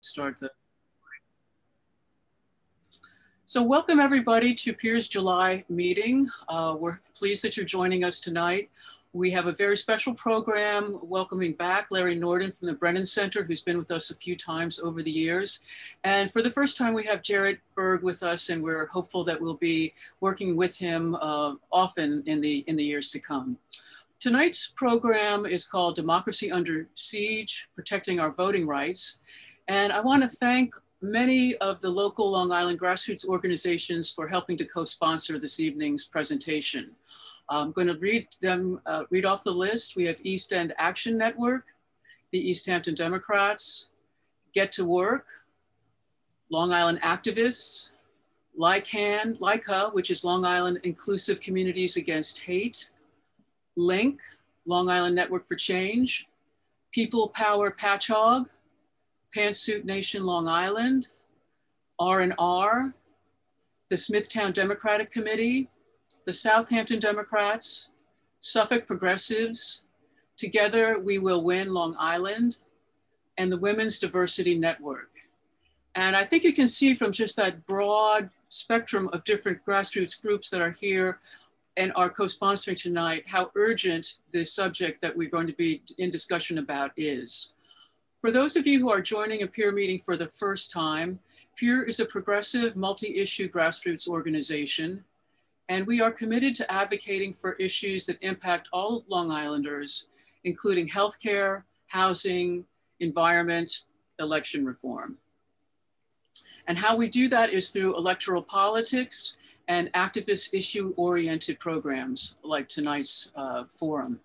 start the. So welcome everybody to Peers July meeting. We're pleased that you're joining us tonight. We have a very special program welcoming back Larry Norden from the Brennan Center, who's been with us a few times over the years. And for the first time, we have Jarrett Berg with us, and we're hopeful that we'll be working with him often in the years to come. Tonight's program is called Democracy Under Siege, Protecting Our Voting Rights. And I want to thank many of the local Long Island grassroots organizations for helping to co-sponsor this evening's presentation. I'm going to read off the list. We have East End Action Network, the East Hampton Democrats, Get to Work, Long Island Activists, LICA, which is Long Island Inclusive Communities Against Hate, LINK, Long Island Network for Change, People Power Patchogue, Pantsuit Nation Long Island, R&R, the Smithtown Democratic Committee, the Southampton Democrats, Suffolk Progressives, Together We Will Win Long Island, and the Women's Diversity Network. And I think you can see from just that broad spectrum of different grassroots groups that are here and are co-sponsoring tonight, how urgent the subject that we're going to be in discussion about is. For those of you who are joining a peer meeting for the first time, Peer is a progressive multi-issue grassroots organization, and we are committed to advocating for issues that impact all Long Islanders, including healthcare, housing, environment, election reform. And how we do that is through electoral politics and activist issue-oriented programs like tonight's forum.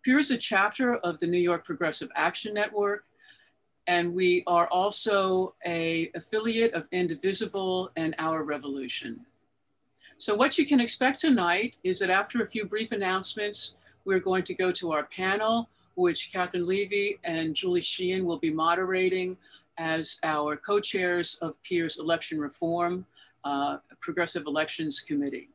Peer is a chapter of the New York Progressive Action Network, and we are also an affiliate of Indivisible and Our Revolution. So what you can expect tonight is that after a few brief announcements, we're going to go to our panel, which Catherine Levy and Julie Sheehan will be moderating as our co-chairs of Peer's Election Reform Progressive Elections Committee.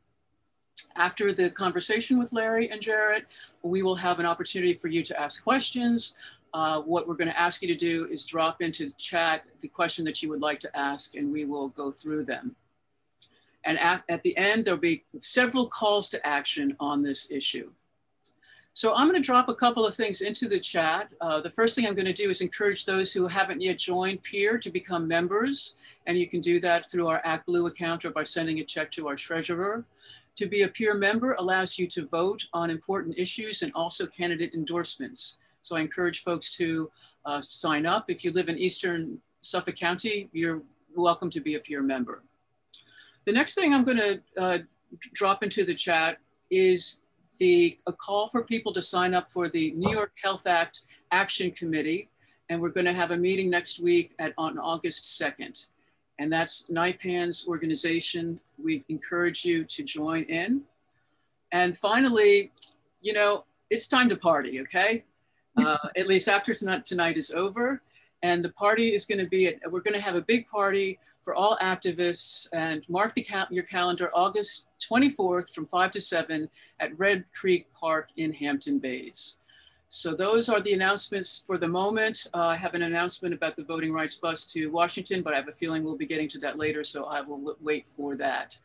After the conversation with Larry and Jarrett, we will have an opportunity for you to ask questions. What we're going to ask you to do is drop into the chat the question that you would like to ask, and we will go through them. And at the end, there'll be several calls to action on this issue. So I'm going to drop a couple of things into the chat. The first thing I'm going to do is encourage those who haven't yet joined Peer to become members. And you can do that through our ActBlue account or by sending a check to our treasurer. To be a Peer member allows you to vote on important issues and also candidate endorsements. So I encourage folks to sign up. If you live in Eastern Suffolk County, you're welcome to be a Peer member. The next thing I'm going to drop into the chat is a call for people to sign up for the New York Health Act Action Committee. And we're going to have a meeting next week on August 2nd. And that's NYPAN's organization. We encourage you to join in. And finally, you know, it's time to party, okay? At least after tonight is over. And the party is going to be, we're going to have a big party for all activists, and mark your calendar, August 24th from 5 to 7 at Red Creek Park in Hampton Bays. So those are the announcements for the moment. I have an announcement about the voting rights bus to Washington, but I have a feeling we'll be getting to that later, so I will wait for that.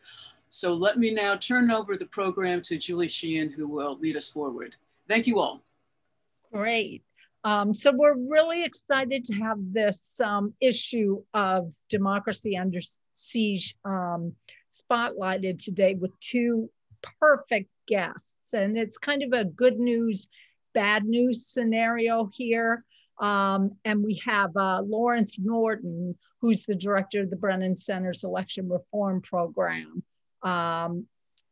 So let me now turn over the program to Julie Sheehan, who will lead us forward. Thank you all. Great. So we're really excited to have this issue of democracy under siege spotlighted today with two perfect guests. And it's kind of a good news, bad news scenario here. And we have Lawrence Norden, who's the director of the Brennan Center's Election Reform Program,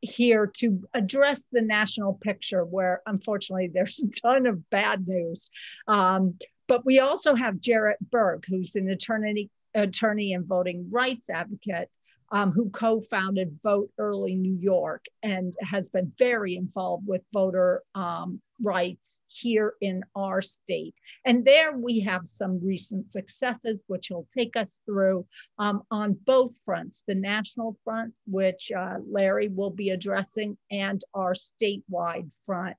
here to address the national picture where unfortunately there's a ton of bad news. But we also have Jarrett Berg, who's an attorney and voting rights advocate, who co-founded Vote Early New York and has been very involved with voter rights here in our state. And there we have some recent successes, which he'll take us through on both fronts, the national front, which Larry will be addressing, and our statewide front.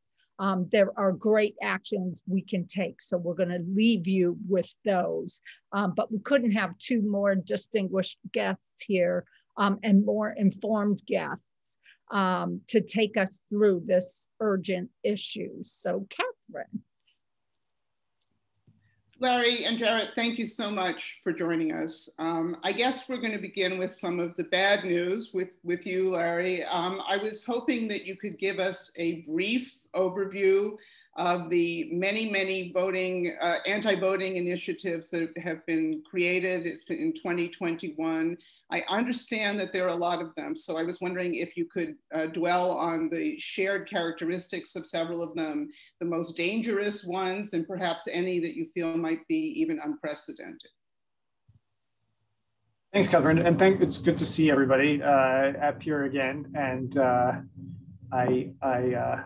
there are great actions we can take. So we're going to leave you with those. But we couldn't have two more distinguished guests here and more informed guests to take us through this urgent issue. So Catherine. Larry and Jarrett, thank you so much for joining us. I guess we're going to begin with some of the bad news with you, Larry. I was hoping that you could give us a brief overview of the many voting, anti-voting initiatives that have been created. It's in 2021. I understand that there are a lot of them, so I was wondering if you could dwell on the shared characteristics of several of them, the most dangerous ones, and perhaps any that you feel might be even unprecedented. Thanks, Catherine, and it's good to see everybody at Pure again. And I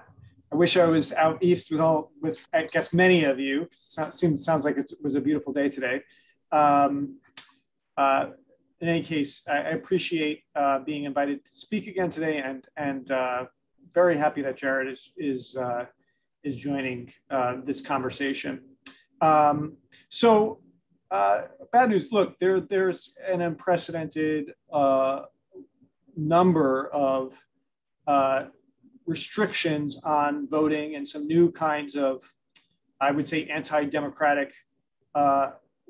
wish I was out east with I guess many of you. Sounds like it was a beautiful day today. In any case, I appreciate being invited to speak again today, and very happy that Jarrett is joining this conversation. Bad news. Look, there's an unprecedented number of restrictions on voting and some new kinds of, I would say, anti-democratic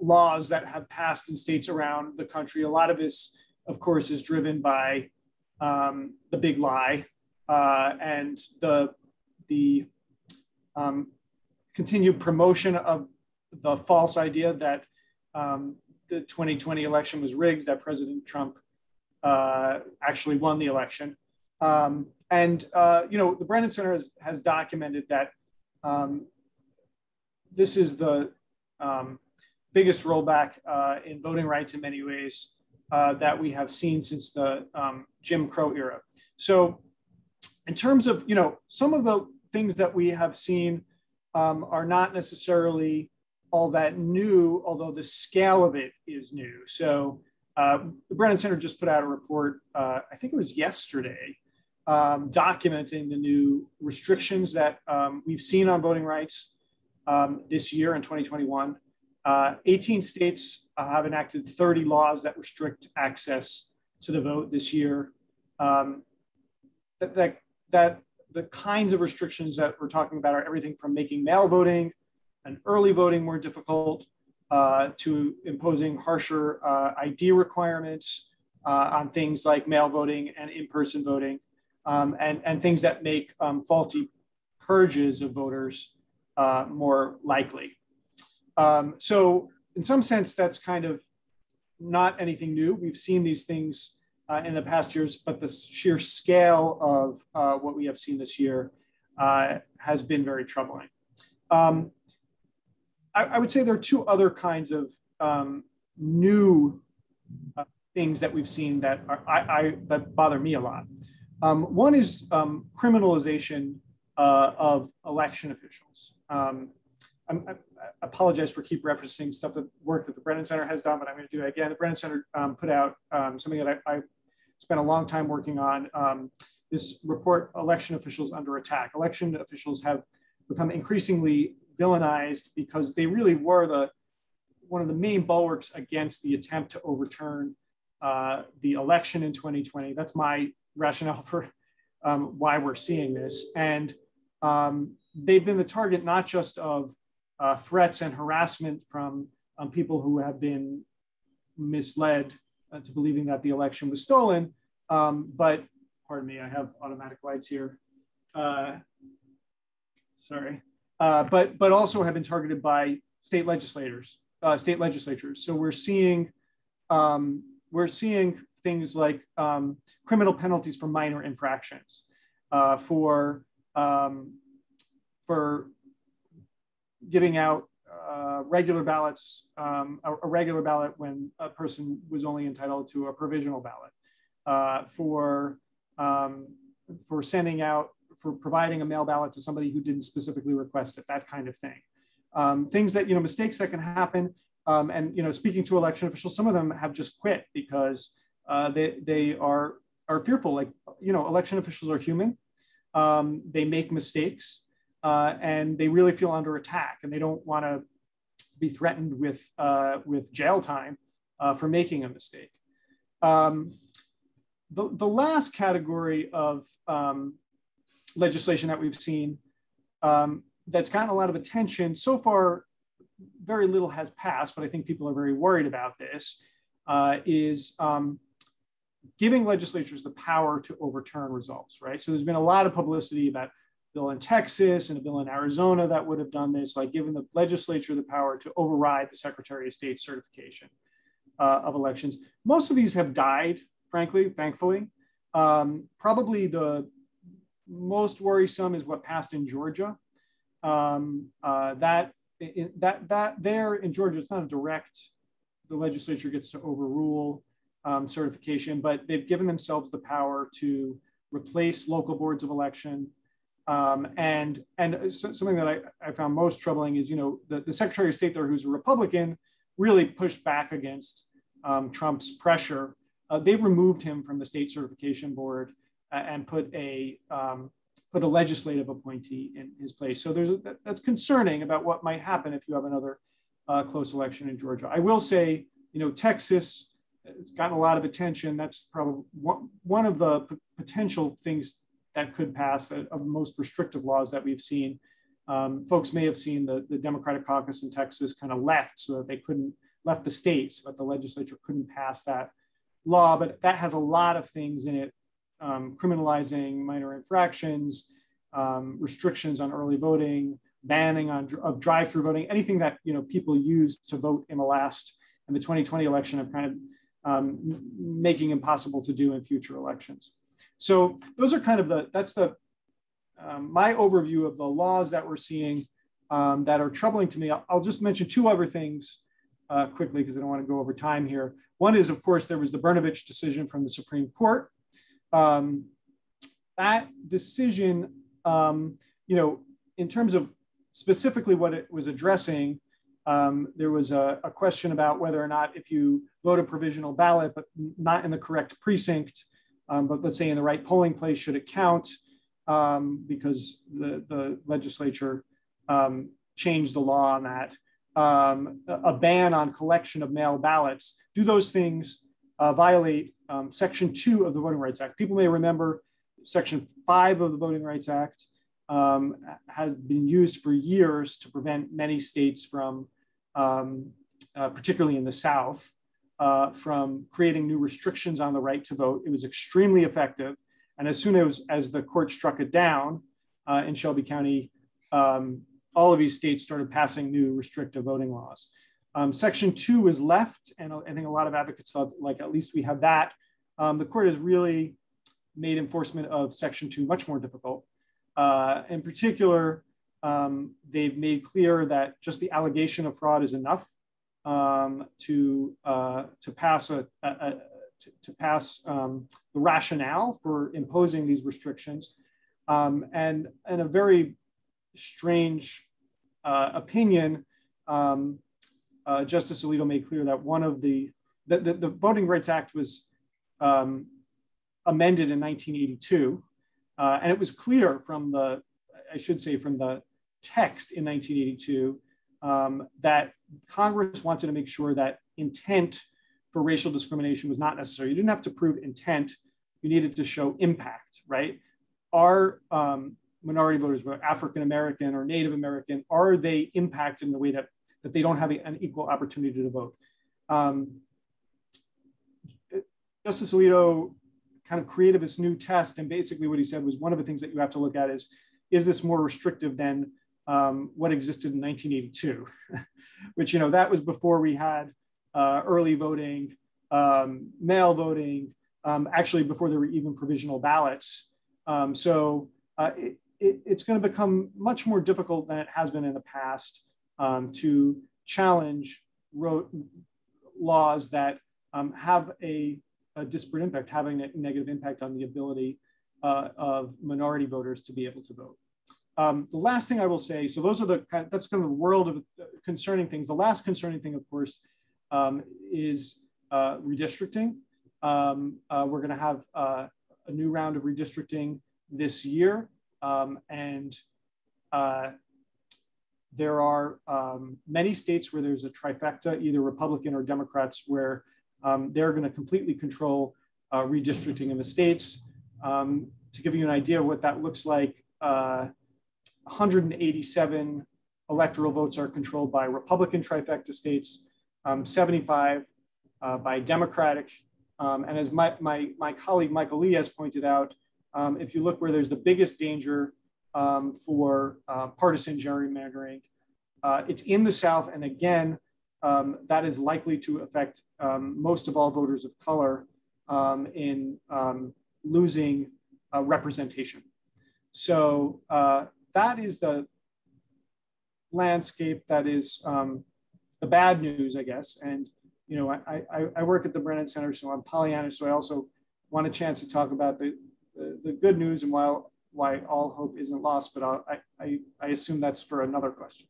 laws that have passed in states around the country. A lot of this, of course, is driven by the big lie and the continued promotion of the false idea that the 2020 election was rigged, that President Trump actually won the election. The Brennan Center has documented that this is the biggest rollback in voting rights in many ways that we have seen since the Jim Crow era. So in terms of, some of the things that we have seen are not necessarily all that new, although the scale of it is new. So the Brennan Center just put out a report, I think it was yesterday, documenting the new restrictions that we've seen on voting rights this year in 2021. 18 states have enacted 30 laws that restrict access to the vote this year. That the kinds of restrictions that we're talking about are everything from making mail voting and early voting more difficult to imposing harsher ID requirements on things like mail voting and in-person voting, and things that make faulty purges of voters more likely. So in some sense, that's kind of not anything new. We've seen these things in the past years, but the sheer scale of what we have seen this year has been very troubling. I would say there are two other kinds of new things that we've seen that that bother me a lot. One is criminalization of election officials. I apologize for keep referencing work that the Brennan Center has done, but I'm going to do it again. The Brennan Center put out something that I spent a long time working on, this report, Election Officials Under Attack. Election officials have become increasingly villainized because they really were one of the main bulwarks against the attempt to overturn the election in 2020. That's my rationale for why we're seeing this. And they've been the target not just of threats and harassment from people who have been misled to believing that the election was stolen, but pardon me, I have automatic lights here. Sorry, but also have been targeted by state legislatures. So we're seeing things like criminal penalties for minor infractions, for giving out regular ballots, a regular ballot when a person was only entitled to a provisional ballot, for providing a mail ballot to somebody who didn't specifically request it, that kind of thing. Things that, mistakes that can happen. And, speaking to election officials, some of them have just quit because they are fearful. Like, election officials are human. They make mistakes. and they really feel under attack, and they don't want to be threatened with jail time for making a mistake. The last category of legislation that we've seen that's gotten a lot of attention so far, very little has passed, but I think people are very worried about this, is giving legislatures the power to overturn results, right? So there's been a lot of publicity about a bill in Texas and a bill in Arizona that would have done this, like giving the legislature the power to override the Secretary of State's certification of elections. Most of these have died, frankly, thankfully. Probably the most worrisome is what passed in Georgia. There in Georgia, it's not a direct, the legislature gets to overrule certification, but they've given themselves the power to replace local boards of election. And something that I found most troubling is, the Secretary of State there, who's a Republican, really pushed back against Trump's pressure. They've removed him from the state certification board and put a legislative appointee in his place. So that's concerning about what might happen if you have another close election in Georgia. I will say, Texas has gotten a lot of attention. That's probably one of the potential things that could pass, of most restrictive laws that we've seen. Folks may have seen the Democratic caucus in Texas kind of left so that they left the states, but the legislature couldn't pass that law. But that has a lot of things in it, criminalizing minor infractions, restrictions on early voting, banning of drive-through voting, anything that people used to vote in the 2020 election of kind of making impossible to do in future elections. So those are kind of my overview of the laws that we're seeing that are troubling to me. I'll just mention two other things quickly because I don't want to go over time here. One is, of course, there was the Brnovich decision from the Supreme Court. That decision, in terms of specifically what it was addressing, there was a question about whether or not, if you vote a provisional ballot, but not in the correct precinct, but let's say in the right polling place, should it count? Because the legislature changed the law on that. A ban on collection of mail ballots. Do those things violate Section 2 of the Voting Rights Act? People may remember Section 5 of the Voting Rights Act has been used for years to prevent many states from, particularly in the South, from creating new restrictions on the right to vote. It was extremely effective. And as soon as the court struck it down in Shelby County, all of these states started passing new restrictive voting laws. Section 2 was left, and I think a lot of advocates thought, like, at least we have that. The court has really made enforcement of Section 2 much more difficult. In particular, they've made clear that just the allegation of fraud is enough to pass the rationale for imposing these restrictions. And a very strange opinion, Justice Alito made clear that one of the Voting Rights Act was amended in 1982. And it was clear from the text in 1982 that Congress wanted to make sure that intent for racial discrimination was not necessary. You didn't have to prove intent. You needed to show impact, right? Are minority voters, whether African-American or Native American, are they impacted in the way that they don't have an equal opportunity to vote? Justice Alito kind of created this new test, and basically what he said was, one of the things that you have to look at is this more restrictive than what existed in 1982? Which, that was before we had early voting, mail voting, actually before there were even provisional ballots. So it's going to become much more difficult than it has been in the past to challenge laws that have a disparate impact, having a negative impact on the ability of minority voters to be able to vote. The last thing I will say, so those are that's kind of the world of concerning things. The last concerning thing, of course, is redistricting. We're going to have a new round of redistricting this year. And there are many states where there's a trifecta, either Republican or Democrats, where they're going to completely control redistricting in the states. To give you an idea of what that looks like, 187 electoral votes are controlled by Republican trifecta states, 75 by Democratic. And as my colleague Michael Lee has pointed out, if you look where there's the biggest danger for partisan gerrymandering, it's in the South. And again, that is likely to affect most of all voters of color in losing representation. So that is the landscape that is the bad news, I guess. And you know, I work at the Brennan Center, so I'm Pollyannish, so I also want a chance to talk about the good news and why all hope isn't lost, but I assume that's for another question.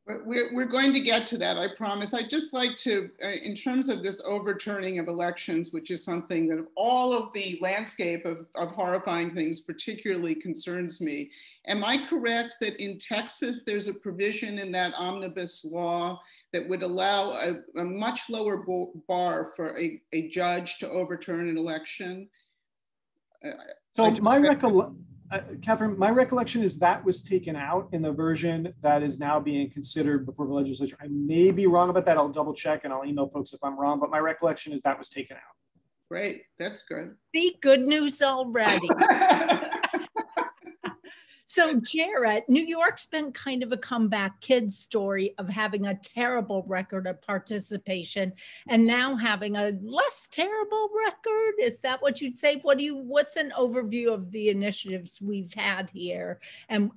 We're going to get to that, I promise. I'd just like to, in terms of this overturning of elections, which is something that all of the landscape of horrifying things particularly concerns me. Am I correct that in Texas, there's a provision in that omnibus law that would allow a much lower bar for a judge to overturn an election? So Catherine, my recollection is that was taken out in the version that is now being considered before the legislature. I may be wrong about that. I'll double check and I'll email folks if I'm wrong, but my recollection is that was taken out. Great, that's good. See, good news already. So Jarrett, New York's been kind of a comeback kid story of having a terrible record of participation and now having a less terrible record. Is that what you'd say? What's an overview of the initiatives we've had here, and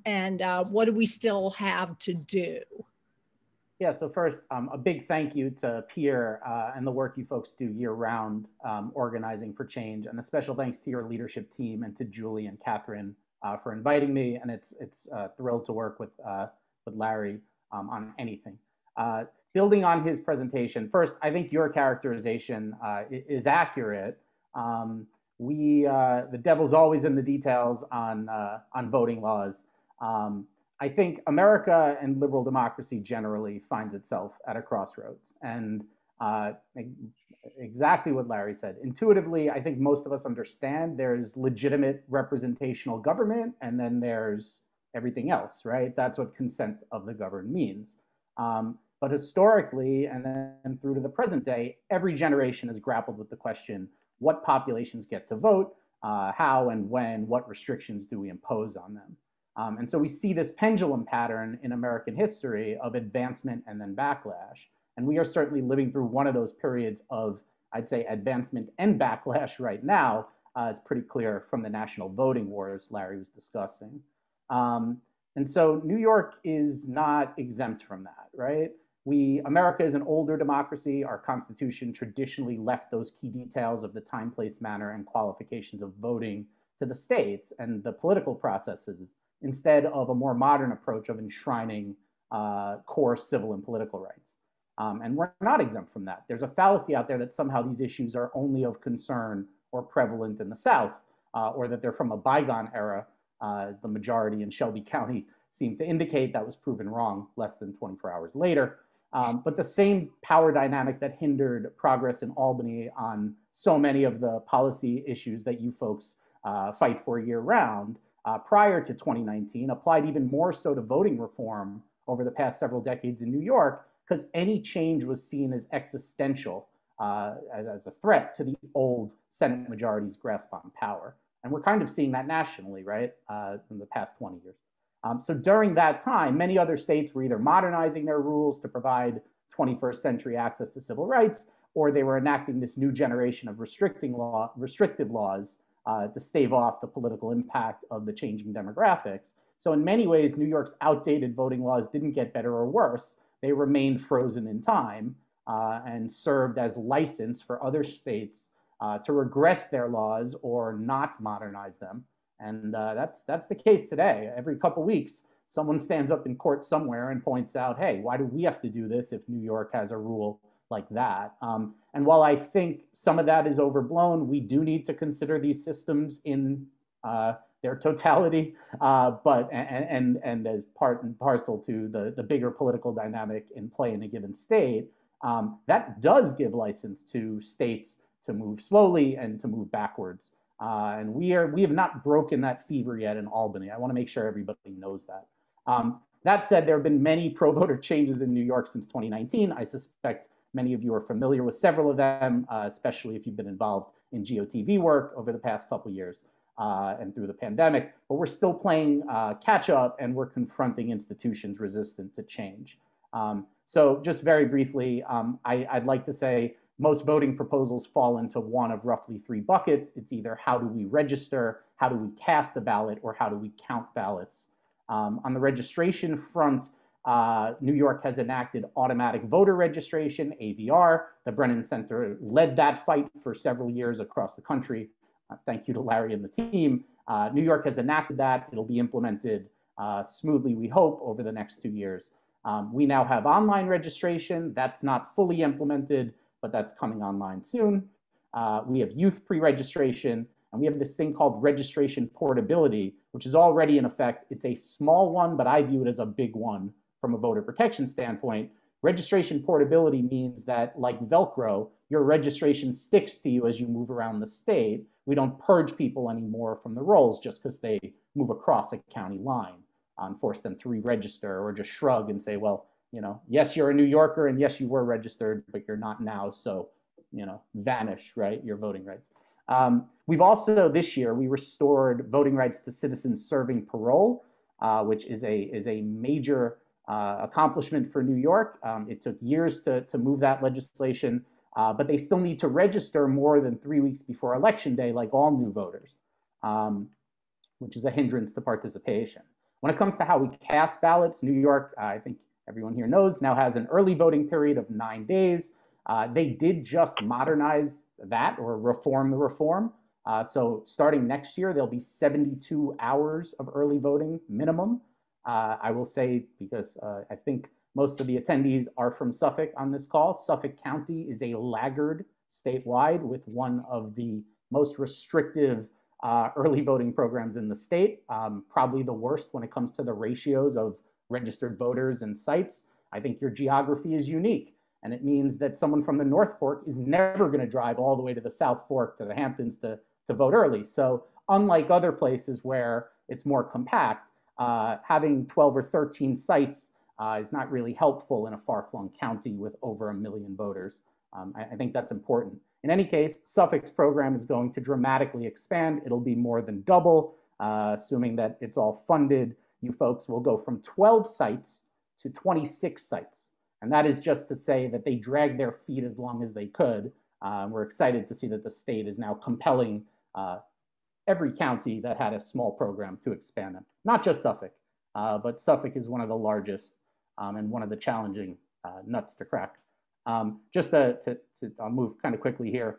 what do we still have to do? Yeah, so first, a big thank you to Pierre and the work you folks do year-round organizing for change, and a special thanks to your leadership team and to Julie and Catherine for inviting me, and it's thrilled to work with Larry on anything. Building on his presentation, first, I think your characterization is accurate. The devil's always in the details on voting laws. I think America and liberal democracy generally finds itself at a crossroads, and exactly what Larry said. Intuitively, I think most of us understand there's legitimate representational government, and then there's everything else, right? That's what consent of the governed means. But historically, and then through to the present day, every generation has grappled with the question, what populations get to vote, how and when, what restrictions do we impose on them? And so we see this pendulum pattern in American history of advancement and then backlash. And we are certainly living through one of those periods of, I'd say, advancement and backlash right now. It's pretty clear from the national voting wars Larry was discussing. And so New York is not exempt from that, right? America is an older democracy. Our Constitution traditionally left those key details of the time, place, manner, and qualifications of voting to the states and the political processes, instead of a more modern approach of enshrining core civil and political rights. And we're not exempt from that. There's a fallacy out there that somehow these issues are only of concern or prevalent in the South, or that they're from a bygone era, as the majority in Shelby County seemed to indicate. That was proven wrong less than 24 hours later. But the same power dynamic that hindered progress in Albany on so many of the policy issues that you folks fight for year-round prior to 2019 applied even more so to voting reform over the past several decades in New York, because any change was seen as existential, as a threat to the old Senate majority's grasp on power. And we're kind of seeing that nationally, right, in the past 20 years. So during that time, many other states were either modernizing their rules to provide 21st century access to civil rights, or they were enacting this new generation of restrictive laws to stave off the political impact of the changing demographics. So in many ways, New York's outdated voting laws didn't get better or worse. They remained frozen in time and served as license for other states to regress their laws or not modernize them. And that's the case today. Every couple of weeks, someone stands up in court somewhere and points out, hey, why do we have to do this if New York has a rule like that? And while I think some of that is overblown, we do need to consider these systems in their totality, and as part and parcel to the bigger political dynamic in play in a given state, that does give license to states to move slowly and to move backwards. And we have not broken that fever yet in Albany. I want to make sure everybody knows that. That said, there have been many pro-voter changes in New York since 2019. I suspect many of you are familiar with several of them, especially if you've been involved in GOTV work over the past couple of years and through the pandemic. But we're still playing catch up, and we're confronting institutions resistant to change. So just very briefly, I'd like to say most voting proposals fall into one of roughly 3 buckets. It's either how do we register, how do we cast a ballot, or how do we count ballots. On the registration front, New York has enacted automatic voter registration, AVR. The Brennan Center led that fight for several years across the country. Thank you to Larry and the team. New York has enacted that. It'll be implemented smoothly, we hope, over the next 2 years. We now have online registration. That's not fully implemented, but that's coming online soon. We have youth pre-registration, and we have this thing called registration portability, which is already in effect. It's a small one, but I view it as a big one from a voter protection standpoint. Registration portability means that, like Velcro, your registration sticks to you as you move around the state. We don't purge people anymore from the rolls just because they move across a county line and force them to re-register, or just shrug and say, well, you know, yes, you're a New Yorker, and yes, you were registered, but you're not now, so, you know, vanish, right, your voting rights. We've also, this year, we restored voting rights to citizens serving parole, which is a major accomplishment for New York. It took years to move that legislation, but they still need to register more than 3 weeks before Election Day, like all new voters, which is a hindrance to participation. When it comes to how we cast ballots, New York, I think everyone here knows, now has an early voting period of 9 days. They did just modernize that, or reform the reform. So starting next year, there'll be 72 hours of early voting minimum. I will say, because I think most of the attendees are from Suffolk on this call, Suffolk County is a laggard statewide with one of the most restrictive early voting programs in the state, probably the worst when it comes to the ratios of registered voters and sites. I think your geography is unique. And it means that someone from the North Fork is never going to drive all the way to the South Fork, to the Hamptons to vote early. So unlike other places where it's more compact, having 12 or 13 sites is not really helpful in a far-flung county with over 1 million voters. I think that's important. In any case, Suffolk's program is going to dramatically expand. It'll be more than double, assuming that it's all funded. You folks will go from 12 sites to 26 sites. And that is just to say that they dragged their feet as long as they could. We're excited to see that the state is now compelling every county that had a small program to expand them. Not just Suffolk, but Suffolk is one of the largest and one of the challenging nuts to crack. I'll move kind of quickly here.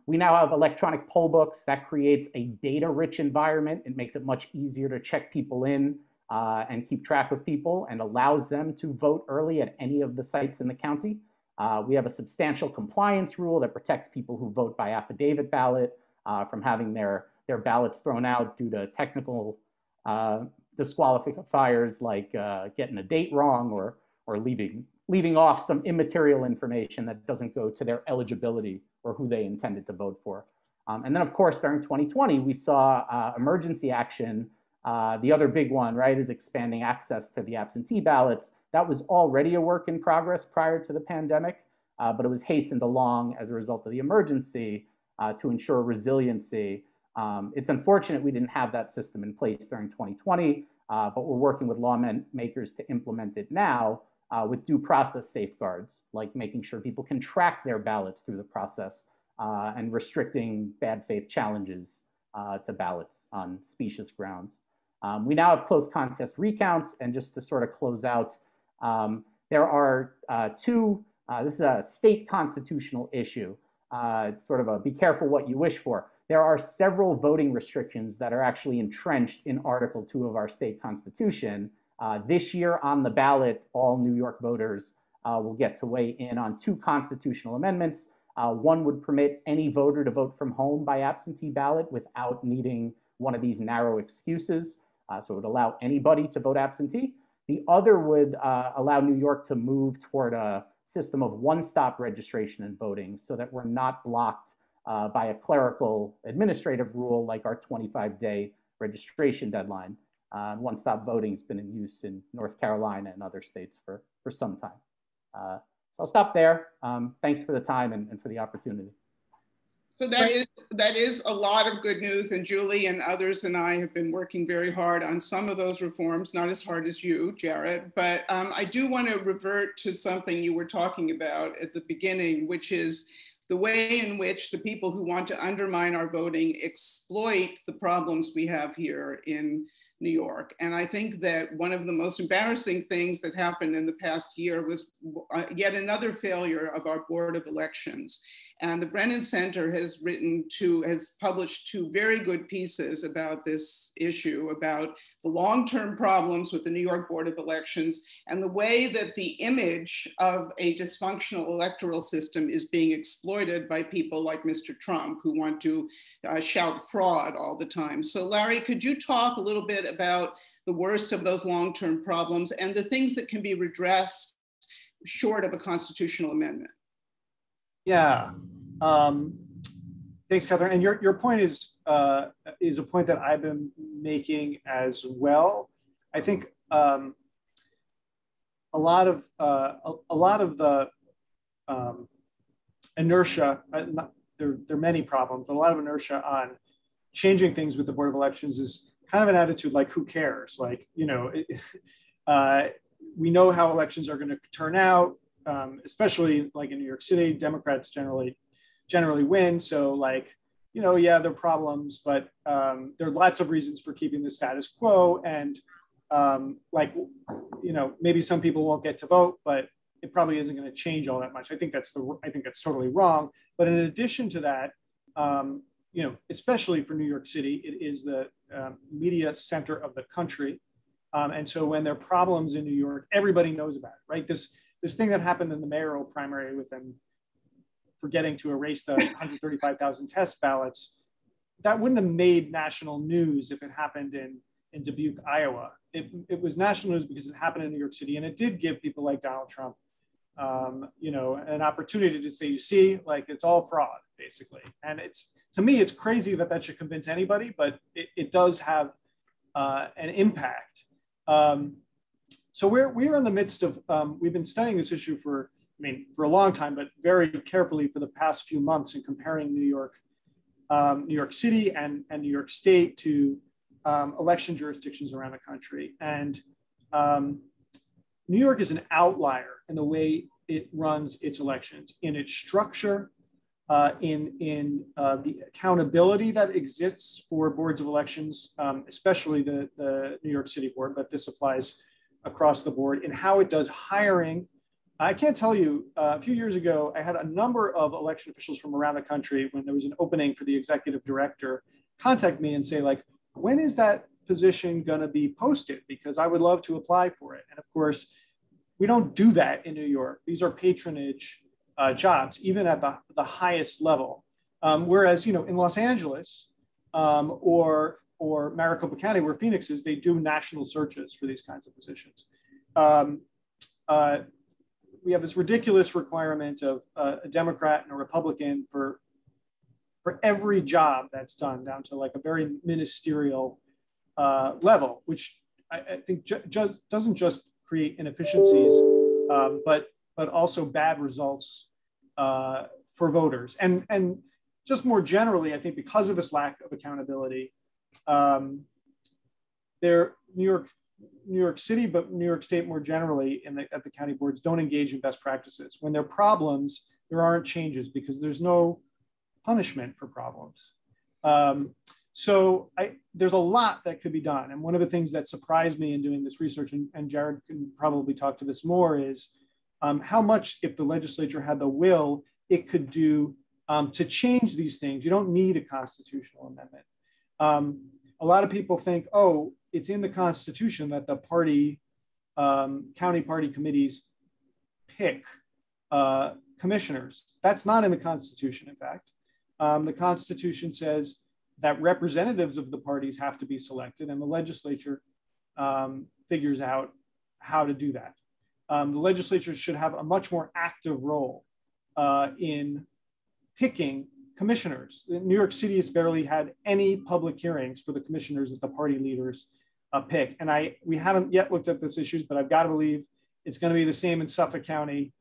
We now have electronic poll books. That creates a data-rich environment. It makes it much easier to check people in and keep track of people, and allows them to vote early at any of the sites in the county. We have a substantial compliance rule that protects people who vote by affidavit ballot from having their ballots thrown out due to technical disqualifiers like getting a date wrong or leaving off some immaterial information that doesn't go to their eligibility or who they intended to vote for. And then, of course, during 2020, we saw emergency action. The other big one, right, is expanding access to the absentee ballots. That was already a work in progress prior to the pandemic, but it was hastened along as a result of the emergency to ensure resiliency. It's unfortunate we didn't have that system in place during 2020, but we're working with lawmakers to implement it now with due process safeguards, like making sure people can track their ballots through the process and restricting bad faith challenges to ballots on specious grounds. We now have close contest recounts, and just to sort of close out, there are this is a state constitutional issue. It's sort of a be careful what you wish for. There are several voting restrictions that are actually entrenched in Article 2 of our state constitution. This year on the ballot, all New York voters will get to weigh in on 2 constitutional amendments. One would permit any voter to vote from home by absentee ballot without needing one of these narrow excuses. So it would allow anybody to vote absentee. The other would allow New York to move toward a system of one-stop registration and voting so that we're not blocked by a clerical administrative rule like our 25-day registration deadline. One-stop voting has been in use in North Carolina and other states for some time. So I'll stop there. Thanks for the time and for the opportunity. So that is a lot of good news, and Julie and others and I have been working very hard on some of those reforms, not as hard as you, Jarrett, but I do want to revert to something you were talking about at the beginning, which is the way in which the people who want to undermine our voting exploit the problems we have here in New York. And I think that one of the most embarrassing things that happened in the past year was yet another failure of our Board of Elections. And the Brennan Center has published two very good pieces about this issue, about the long-term problems with the New York Board of Elections and the way that the image of a dysfunctional electoral system is being exploited by people like Mr. Trump, who want to shout fraud all the time. So Larry, could you talk a little bit about the worst of those long-term problems and the things that can be redressed short of a constitutional amendment? Yeah, thanks, Catherine. And your point is a point that I've been making as well. I think a lot of the inertia. There are many problems, but a lot of inertia on changing things with the Board of Elections is kind of an attitude like, who cares? Like, you know, we know how elections are going to turn out. Especially like in New York City, Democrats generally win. So like, you know, yeah, there are problems, but there are lots of reasons for keeping the status quo. And like, you know, maybe some people won't get to vote, but it probably isn't going to change all that much. I think that's totally wrong. But in addition to that, you know, especially for New York City, it is the media center of the country. And so when there are problems in New York, everybody knows about it, right? This thing that happened in the mayoral primary with them forgetting to erase the 135,000 test ballots, that wouldn't have made national news if it happened in Dubuque, Iowa. It was national news because it happened in New York City, and it did give people like Donald Trump, you know, an opportunity to say, you see, like it's all fraud, basically. And to me, it's crazy that should convince anybody, but it does have an impact. So we're in the midst of, we've been studying this issue for a long time, but very carefully for the past few months, in comparing New York City and New York State to election jurisdictions around the country. And New York is an outlier in the way it runs its elections, in its structure, in the accountability that exists for boards of elections, especially the New York City board, but this applies across the board, in how it does hiring. I can't tell you, a few years ago, I had a number of election officials from around the country, when there was an opening for the executive director, contact me and say, like, when is that position going to be posted? Because I would love to apply for it. And of course, we don't do that in New York. These are patronage jobs, even at the highest level. Whereas, you know, in Los Angeles or Maricopa County, where Phoenix is, they do national searches for these kinds of positions. We have this ridiculous requirement of a Democrat and a Republican for every job that's done, down to like a very ministerial level, which I think doesn't just create inefficiencies, but also bad results for voters. And just more generally, I think because of this lack of accountability, New York City, but New York State more generally at the county boards don't engage in best practices. When there are problems, there aren't changes because there's no punishment for problems. So there's a lot that could be done. And one of the things that surprised me in doing this research, and Jared can probably talk to this more, is how much, if the legislature had the will, it could do to change these things. You don't need a constitutional amendment. A lot of people think, oh, it's in the Constitution that the county party committees pick commissioners. That's not in the Constitution, in fact. The Constitution says that representatives of the parties have to be selected, and the legislature figures out how to do that. The legislature should have a much more active role in picking commissioners. In New York City has barely had any public hearings for the commissioners that the party leaders pick. And we haven't yet looked at these issues, but I've got to believe it's going to be the same in Suffolk County,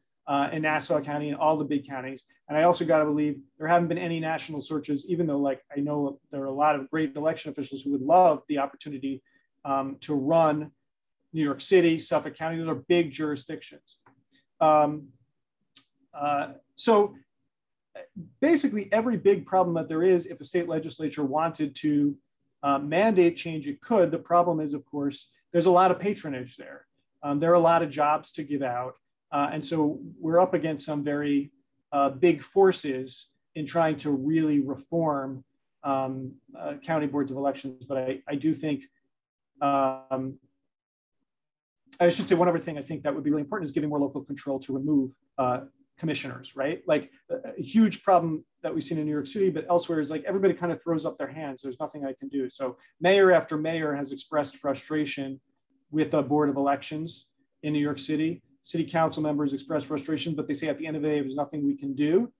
in Nassau County, and all the big counties. And I also got to believe there haven't been any national searches, even though, like, I know there are a lot of great election officials who would love the opportunity to run New York City, Suffolk County. Those are big jurisdictions. So basically every big problem that there is, if a state legislature wanted to mandate change, it could. The problem is, of course, there's a lot of patronage there. There are a lot of jobs to give out. And so we're up against some very big forces in trying to really reform county boards of elections. But I do think, I should say one other thing I think that would be really important is giving more local control to remove commissioners, right? Like a huge problem that we've seen in New York City, but elsewhere is like everybody kind of throws up their hands. There's nothing I can do. So mayor after mayor has expressed frustration with the Board of Elections in New York City. City council members express frustration, but they say at the end of the day, there's nothing we can do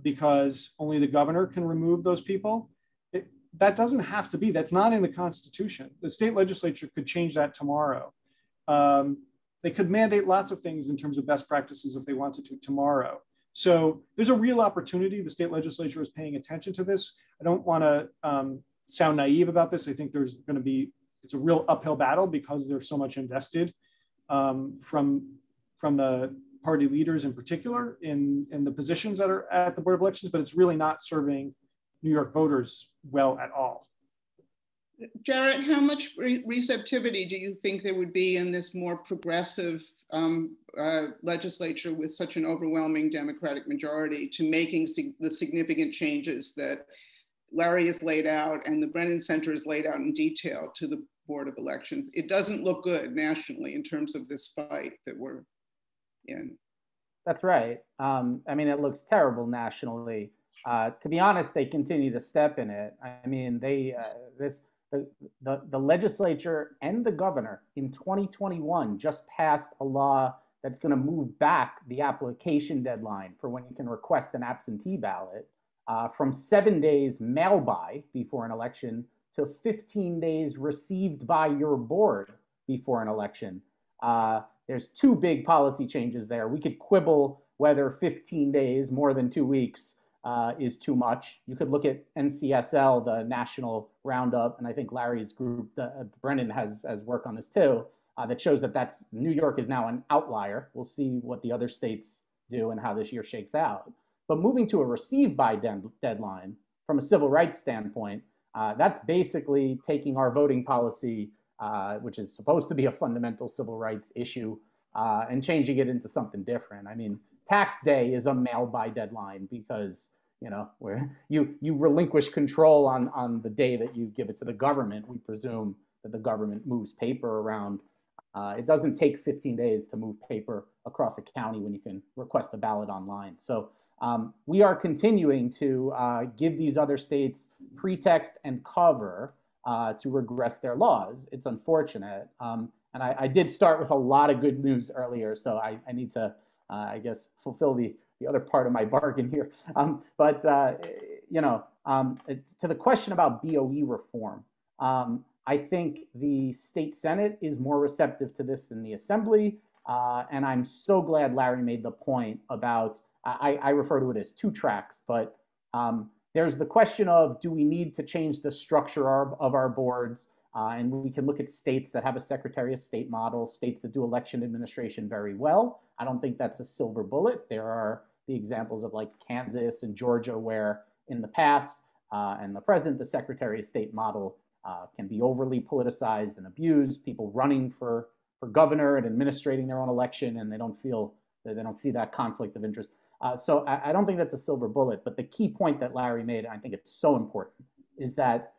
because only the governor can remove those people. That doesn't have to be, that's not in the Constitution. The state legislature could change that tomorrow. They could mandate lots of things in terms of best practices if they wanted to tomorrow. So there's a real opportunity. The state legislature is paying attention to this. I don't want to sound naive about this. I think there's going to be, it's a real uphill battle because there's so much invested from the party leaders in particular in the positions that are at the Board of Elections, but it's really not serving New York voters well at all. Jarrett, how much receptivity do you think there would be in this more progressive legislature with such an overwhelming Democratic majority to making the significant changes that Larry has laid out and the Brennan Center has laid out in detail to the Board of Elections? It doesn't look good nationally in terms of this fight that we're in. That's right. I mean, it looks terrible nationally. To be honest, they continue to step in it. I mean, the legislature and the governor in 2021 just passed a law that's going to move back the application deadline for when you can request an absentee ballot from 7 days mail by before an election to 15 days received by your board before an election. There's two big policy changes there. We could quibble whether 15 days, more than 2 weeks, is too much. You could look at NCSL, the national roundup, and I think Larry's group, Brennan, has work on this too, that shows that New York is now an outlier. We'll see what the other states do and how this year shakes out. But moving to a receive by deadline from a civil rights standpoint, that's basically taking our voting policy, which is supposed to be a fundamental civil rights issue, and changing it into something different. I mean, tax day is a mail by deadline because, you know, where you relinquish control on the day that you give it to the government. We presume that the government moves paper around. It doesn't take 15 days to move paper across a county when you can request a ballot online. So we are continuing to give these other states pretext and cover to regress their laws. It's unfortunate. And I did start with a lot of good news earlier, so I need to, I guess, fulfill the other part of my bargain here. You know, to the question about BOE reform, I think the state Senate is more receptive to this than the Assembly. And I'm so glad Larry made the point about, I refer to it as two tracks, but there's the question of, do we need to change the structure of our boards? And we can look at states that have a Secretary of State model, states that do election administration very well. I don't think that's a silver bullet. There are the examples of like Kansas and Georgia where in the past and the present, the Secretary of State model can be overly politicized and abused. People running for governor and administrating their own election, and they don't feel that they don't see that conflict of interest. So I don't think that's a silver bullet. But the key point that Larry made, and I think it's so important, is that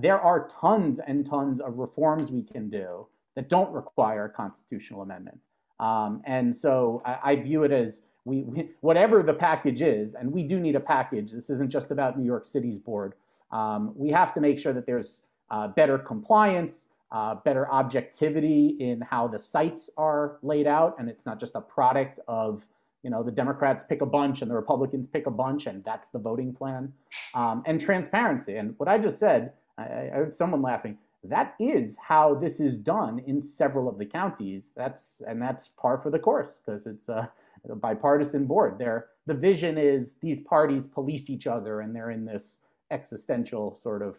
there are tons and tons of reforms we can do that don't require a constitutional amendment. And so I view it as whatever the package is, and we do need a package. This isn't just about New York City's board. We have to make sure that there's better compliance, better objectivity in how the sites are laid out, and it's not just a product of, you know, the Democrats pick a bunch and the Republicans pick a bunch and that's the voting plan, and transparency. And what I just said, I heard someone laughing, that is how this is done in several of the counties. That's par for the course, because it's a bipartisan board. The vision is these parties police each other and they're in this existential sort of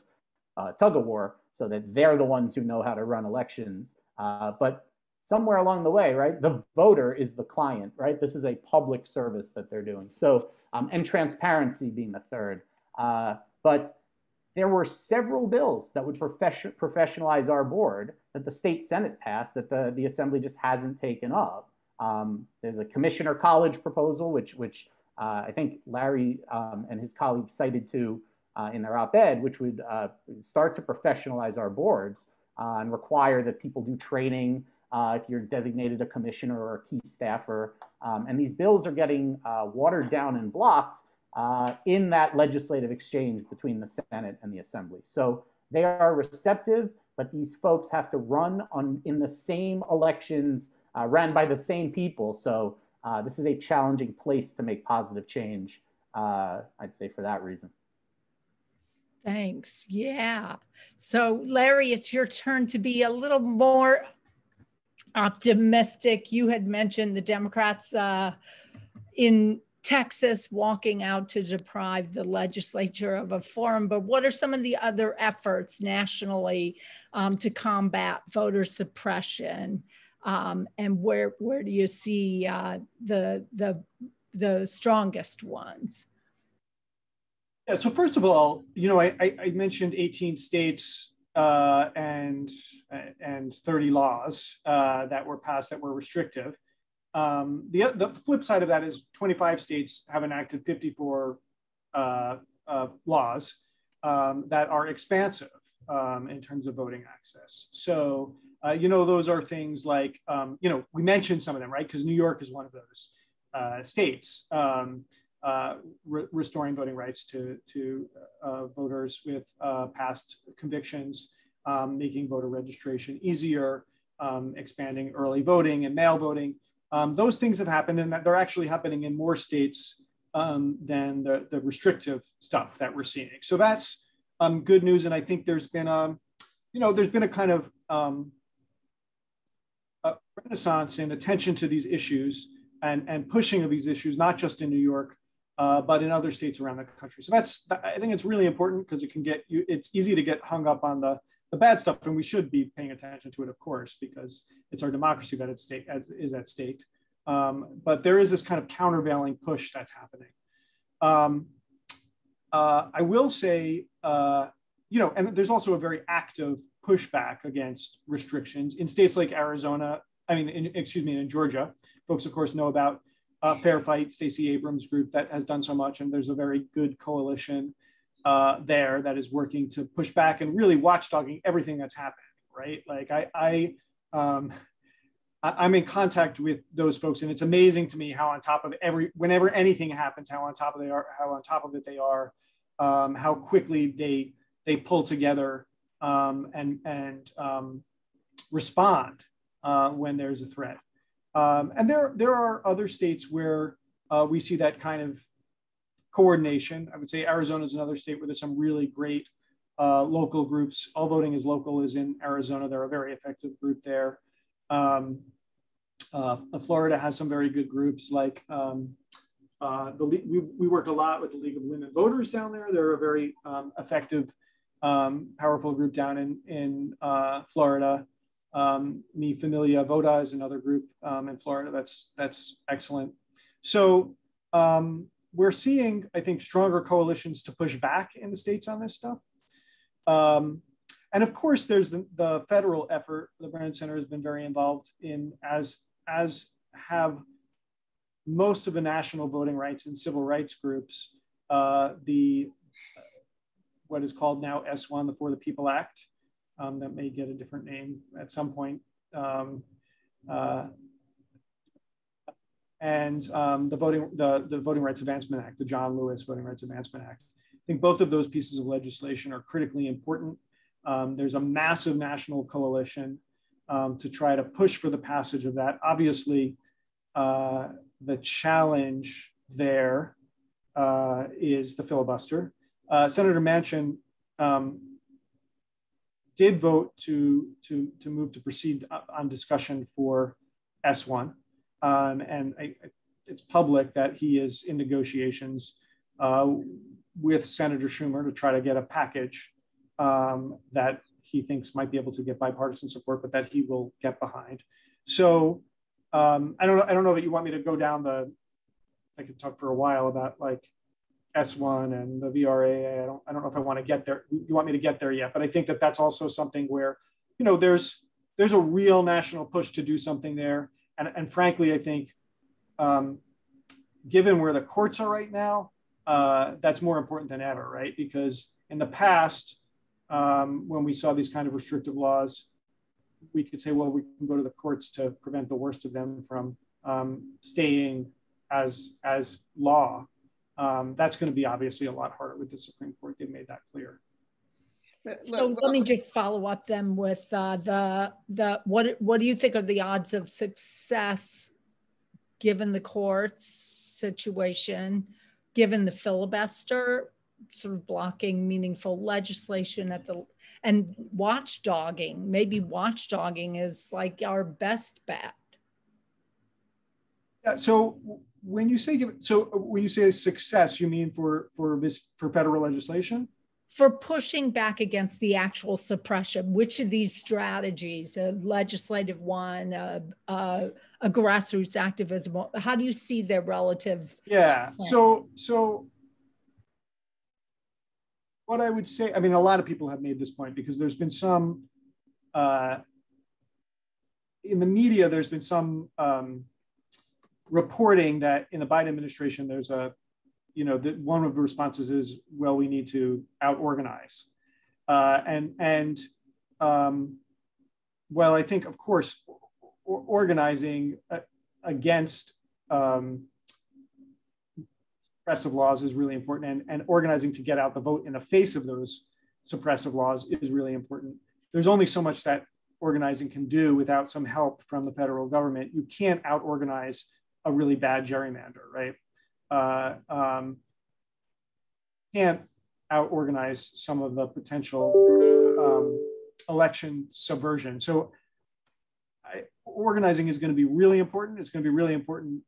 tug of war, so that they're the ones who know how to run elections. But somewhere along the way, right, the voter is the client, right? This is a public service that they're doing. So, and transparency being the third. But there were several bills that would professionalize our board that the state Senate passed that the Assembly just hasn't taken up. There's a commissioner college proposal, which I think Larry and his colleagues cited to in their op-ed, which would start to professionalize our boards and require that people do training if you're designated a commissioner or a key staffer. And these bills are getting watered down and blocked in that legislative exchange between the Senate and the Assembly. So they are receptive, but these folks have to run in the same elections ran by the same people. So this is a challenging place to make positive change, I'd say, for that reason. Thanks. Yeah. So Larry, it's your turn to be a little more optimistic. You had mentioned the Democrats in Texas walking out to deprive the legislature of a forum, but what are some of the other efforts nationally to combat voter suppression? And where do you see the strongest ones? Yeah, so first of all, you know, I mentioned 18 states and 30 laws that were passed that were restrictive. The flip side of that is 25 states have enacted 54 laws that are expansive in terms of voting access. So, you know, those are things like, you know, we mentioned some of them, right? Because New York is one of those states. Restoring voting rights to voters with past convictions, making voter registration easier, expanding early voting and mail voting. Those things have happened, and they're actually happening in more states than the restrictive stuff that we're seeing. So that's good news, and I think there's been a kind of a renaissance in attention to these issues and pushing of these issues, not just in New York, but in other states around the country. So I think it's really important, because it's easy to get hung up on the bad stuff, and we should be paying attention to it, of course, because it's our democracy that is at stake. But there is this kind of countervailing push that's happening. I will say, you know, and there's also a very active pushback against restrictions in states like Arizona. In Georgia. Folks, of course, know about Fair Fight, Stacey Abrams' group that has done so much, and there's a very good coalition there that is working to push back and really watchdogging everything that's happening, right? Like I'm in contact with those folks, and it's amazing to me how on top of whenever anything happens, how on top of it they are, how quickly they pull together and respond when there's a threat. And there are other states where we see that kind of coordination. I would say Arizona is another state where there's some really great local groups. All Voting is Local is in Arizona. They're a very effective group there. Florida has some very good groups, like we work a lot with the League of Women Voters down there. They're a very effective, powerful group down in Florida. Mi Familia Vota is another group in Florida that's excellent. So we're seeing, I think, stronger coalitions to push back in the states on this stuff. And of course, there's the federal effort. The Brennan Center has been very involved in, as have most of the national voting rights and civil rights groups, what is called now S1, the For the People Act. That may get a different name at some point. And the Voting Rights Advancement Act, the John Lewis Voting Rights Advancement Act. think both of those pieces of legislation are critically important. There's a massive national coalition to try to push for the passage of that. Obviously, the challenge there is the filibuster. Senator Manchin did vote to move to proceed on discussion for S1. And it's public that he is in negotiations with Senator Schumer to try to get a package that he thinks might be able to get bipartisan support, but that he will get behind. So I don't know that you want me to go down I could talk for a while about like S1 and the VRA. I don't know if I want to get there. You want me to get there yet? But I think that that's also something where, you know, there's a real national push to do something there. And frankly, I think given where the courts are right now, that's more important than ever, right? Because in the past, when we saw these kind of restrictive laws, we could say, well, we can go to the courts to prevent the worst of them from staying as law. That's going to be obviously a lot harder with the Supreme Court. They've made that clear. So let me just follow up then with what do you think are the odds of success given the court's situation, given the filibuster sort of blocking meaningful legislation and watchdogging? Maybe watchdogging is like our best bet. Yeah, so when you say success, you mean for federal legislation? For pushing back against the actual suppression, which of these strategies, a legislative one, a grassroots activism, how do you see their relative? Yeah, so what I would say, I mean, a lot of people have made this point because there's been some, in the media, there's been some reporting that in the Biden administration, there's one of the responses is, well, we need to out-organize. Well, I think, of course, organizing against suppressive laws is really important, and organizing to get out the vote in the face of those suppressive laws is really important. There's only so much that organizing can do without some help from the federal government. You can't out-organize a really bad gerrymander, right? Can't out-organize some of the potential election subversion. So organizing is going to be really important. It's going to be really important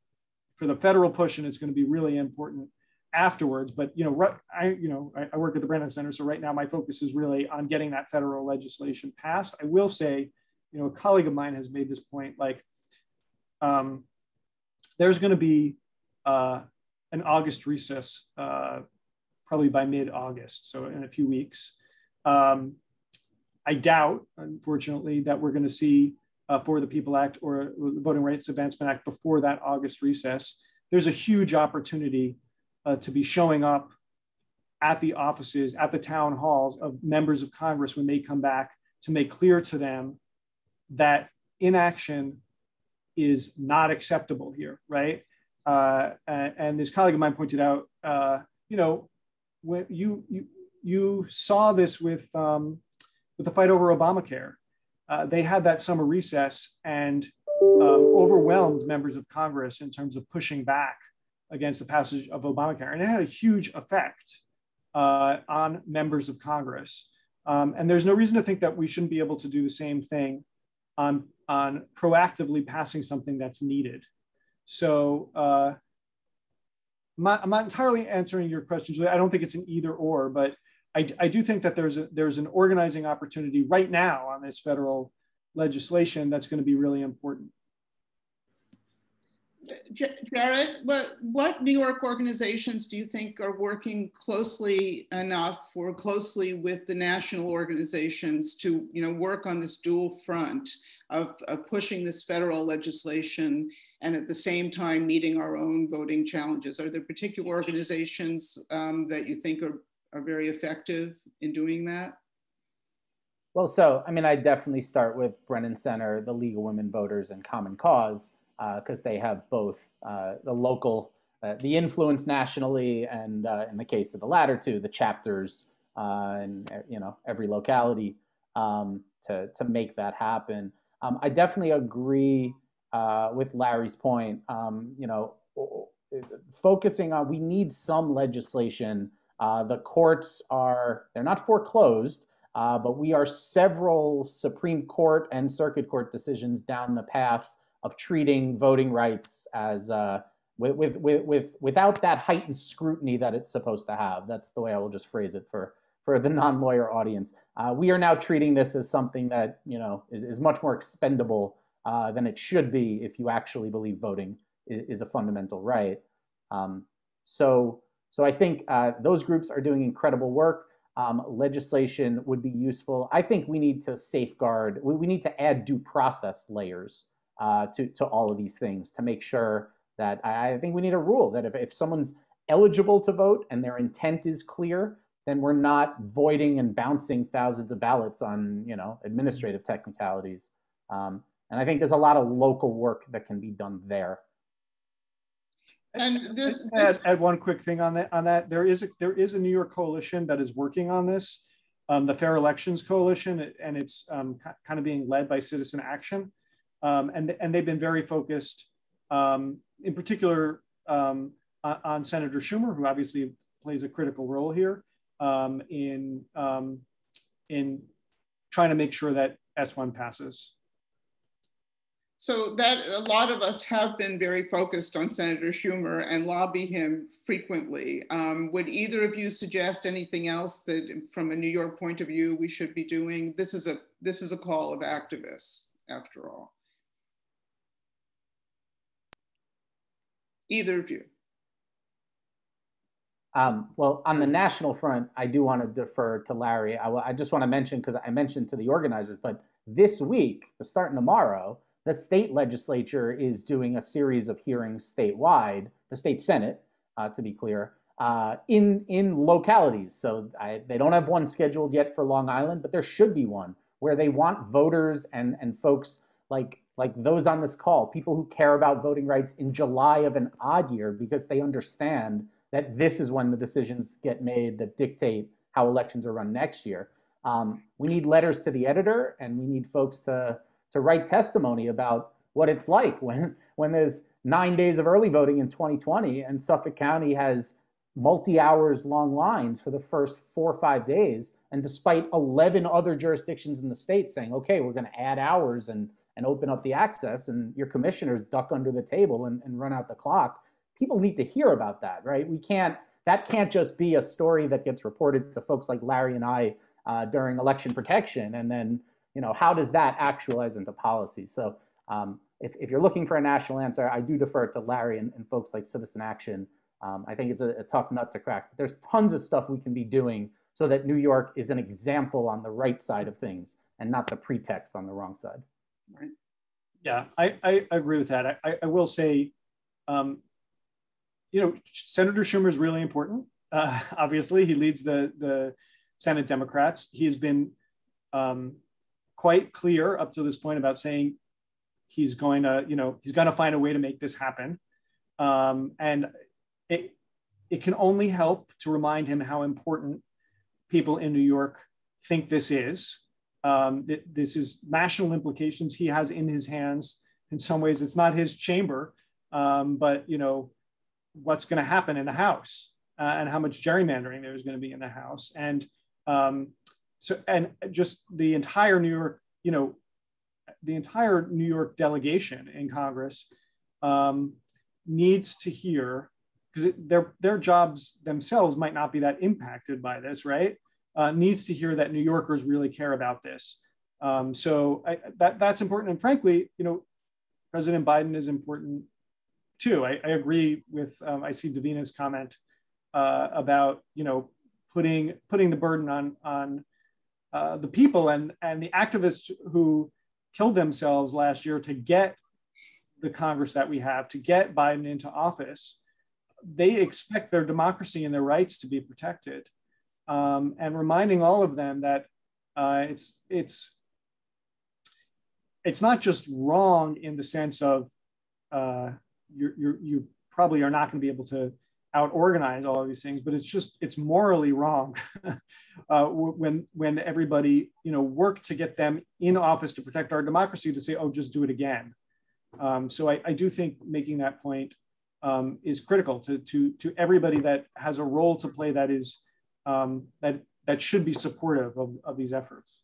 for the federal push, and it's going to be really important afterwards. But I work at the Brennan Center, so right now my focus is really on getting that federal legislation passed. I will say, a colleague of mine has made this point, like there's going to be an August recess, probably by mid-August, so in a few weeks. I doubt, unfortunately, that we're going to see For the People Act or the Voting Rights Advancement Act before that August recess. There's a huge opportunity to be showing up at the offices, at the town halls of members of Congress when they come back, to make clear to them that inaction is not acceptable here, right? And this colleague of mine pointed out, when you saw this with the fight over Obamacare. They had that summer recess and overwhelmed members of Congress in terms of pushing back against the passage of Obamacare. And it had a huge effect on members of Congress. And there's no reason to think that we shouldn't be able to do the same thing on proactively passing something that's needed. So I'm not entirely answering your question, Julie. I don't think it's an either or, but I do think that there's an organizing opportunity right now on this federal legislation that's going to be really important. Jarrett, what New York organizations do you think are working closely enough or closely with the national organizations to work on this dual front of pushing this federal legislation and at the same time meeting our own voting challenges? Are there particular organizations that you think are very effective in doing that? Well, so, I definitely start with Brennan Center, the League of Women Voters, and Common Cause, because they have both the local the influence nationally, and in the case of the latter two, the chapters in every locality to make that happen. I definitely agree with Larry's point. Focusing on, we need some legislation. The courts they're not foreclosed, but we are several Supreme Court and Circuit Court decisions down the path of treating voting rights as without that heightened scrutiny that it's supposed to have. That's the way I will just phrase it for the non-lawyer audience. We are now treating this as something that is much more expendable than it should be if you actually believe voting is a fundamental right. So I think those groups are doing incredible work. Legislation would be useful. I think we need to safeguard, we need to add due process layers to all of these things to make sure that I think we need a rule that if someone's eligible to vote and their intent is clear, then we're not voiding and bouncing thousands of ballots on administrative technicalities. And I think there's a lot of local work that can be done there. And add one quick thing on that. There is a New York coalition that is working on this, the Fair Elections Coalition, and it's kind of being led by Citizen Action, and they've been very focused, in particular, on Senator Schumer, who obviously plays a critical role here in trying to make sure that S1 passes. So that a lot of us have been very focused on Senator Schumer and lobby him frequently. Would either of you suggest anything else that, from a New York point of view, we should be doing? This is a call of activists, after all. Either of you. Well, on the national front, I do want to defer to Larry. I just want to mention, because I mentioned to the organizers, but this week, starting tomorrow, the state legislature is doing a series of hearings statewide, the state Senate, to be clear, in localities. So they don't have one scheduled yet for Long Island, but there should be one where they want voters and folks like those on this call, people who care about voting rights in July of an odd year, because they understand that this is when the decisions get made that dictate how elections are run next year. We need letters to the editor, and we need folks to write testimony about what it's like when there's 9 days of early voting in 2020 and Suffolk County has multi-hours long lines for the first 4 or 5 days. And despite 11 other jurisdictions in the state saying, okay, we're going to add hours and open up the access, and your commissioners duck under the table and run out the clock, people need to hear about that, right? That can't just be a story that gets reported to folks like Larry and I during election protection, and then how does that actualize into policy? So if you're looking for a national answer, I do defer to Larry and folks like Citizen Action. I think it's a tough nut to crack. But there's tons of stuff we can be doing so that New York is an example on the right side of things and not the pretext on the wrong side. Right. Yeah, I agree with that. I will say, Senator Schumer is really important. Obviously, he leads the Senate Democrats. He has been quite clear up to this point about saying he's going to find a way to make this happen. And it can only help to remind him how important people in New York think this is. This is national implications he has in his hands. In some ways, it's not his chamber, but what's going to happen in the House and how much gerrymandering there's going to be in the House. And just the entire New York delegation in Congress needs to hear, because their jobs themselves might not be that impacted by this, right? Needs to hear that New Yorkers really care about this. So that's important. And frankly, President Biden is important too. I agree with, I see Davina's comment about, putting the burden on the people and the activists who killed themselves last year to get the Congress that we have, to get Biden into office. They expect their democracy and their rights to be protected. And reminding all of them that it's not just wrong in the sense of you probably are not going to be able to out-organize all of these things, but it's morally wrong when everybody, work to get them in office to protect our democracy to say, oh, just do it again. So I do think making that point is critical to everybody that has a role to play that is that should be supportive of these efforts.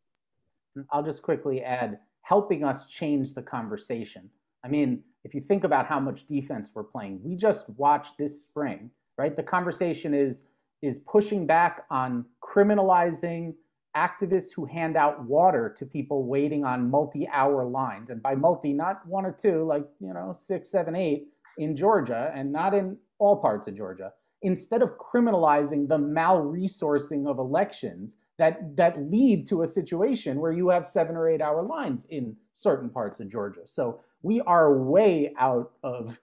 I'll just quickly add, helping us change the conversation. I mean, if you think about how much defense we're playing, we just watched this spring, right? The conversation is pushing back on criminalizing activists who hand out water to people waiting on multi-hour lines. And by multi, not one or two, like, 6, 7, 8 in Georgia, and not in all parts of Georgia. Instead of criminalizing the mal-resourcing of elections that lead to a situation where you have 7 or 8 hour lines in certain parts of Georgia. So we are way out of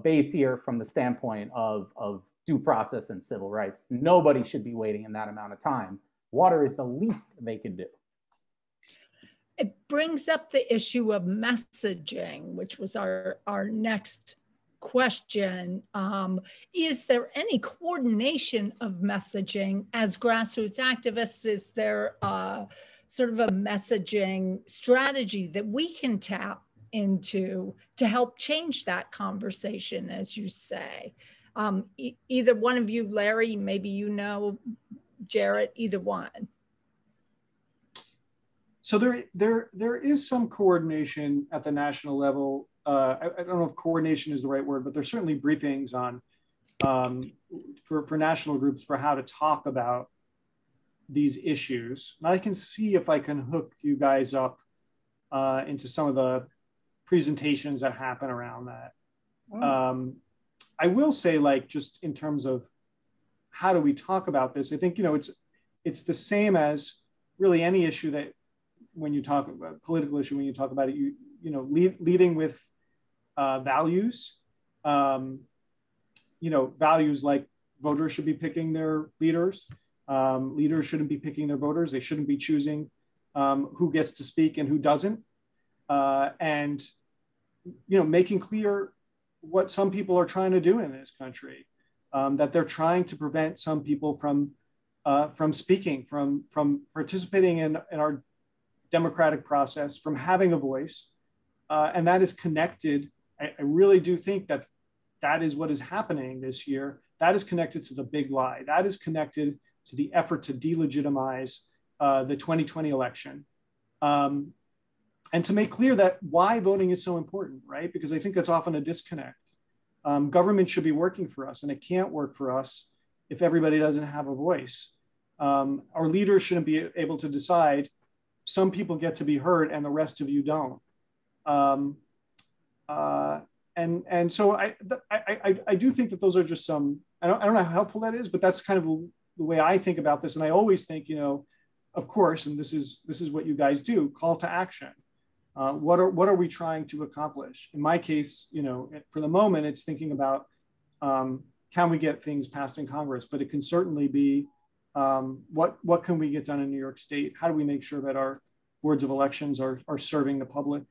base here from the standpoint of due process and civil rights. Nobody should be waiting in that amount of time. Water is the least they can do. It brings up the issue of messaging, which was our next question. Is there any coordination of messaging as grassroots activists? Is there sort of a messaging strategy that we can tap into to help change that conversation, as you say? Either one of you, Larry, maybe Jarrett, either one. So there is some coordination at the national level. I don't know if coordination is the right word, but there's certainly briefings on for national groups for how to talk about these issues. And I can see if I can hook you guys up into some of the presentations that happen around that. I will say, like, just in terms of how do we talk about this, I think, it's the same as really any issue that when you talk about political issue, when you talk about it, leading with values, values like voters should be picking their leaders. Leaders shouldn't be picking their voters. They shouldn't be choosing who gets to speak and who doesn't. And, making clear what some people are trying to do in this country, that they're trying to prevent some people from speaking, from participating in our democratic process, from having a voice. And that is connected. I really do think that is what is happening this year. That is connected to the big lie. That is connected to the effort to delegitimize the 2020 election. And to make clear that why voting is so important, right? Because I think that's often a disconnect. Government should be working for us, and it can't work for us if everybody doesn't have a voice. Our leaders shouldn't be able to decide some people get to be heard and the rest of you don't. And so I do think that those are just some, I don't know how helpful that is, but that's kind of the way I think about this. And I always think, of course, and this is what you guys do, call to action. What are we trying to accomplish? In my case, for the moment, it's thinking about can we get things passed in Congress, but it can certainly be what can we get done in New York State? How do we make sure that our boards of elections are serving the public?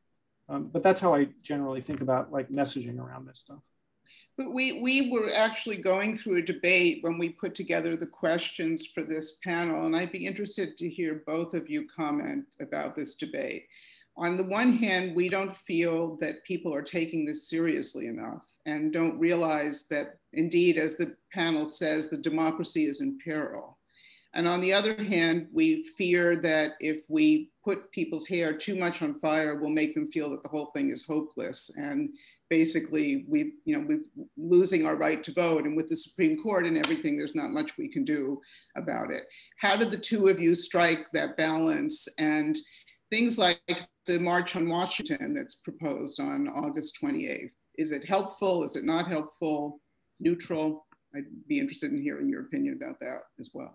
But that's how I generally think about like messaging around this stuff. But we were actually going through a debate when we put together the questions for this panel, and I'd be interested to hear both of you comment about this debate. On the one hand, we don't feel that people are taking this seriously enough and don't realize that, indeed, as the panel says, the democracy is in peril. And on the other hand, we fear that if we put people's hair too much on fire, we'll make them feel that the whole thing is hopeless. And basically, we're losing our right to vote. And with the Supreme Court and everything, there's not much we can do about it. How did the two of you strike that balance? And things like the March on Washington that's proposed on August 28th. Is it helpful? Is it not helpful? Neutral? I'd be interested in hearing your opinion about that as well.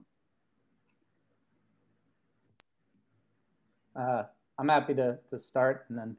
I'm happy to start. And then,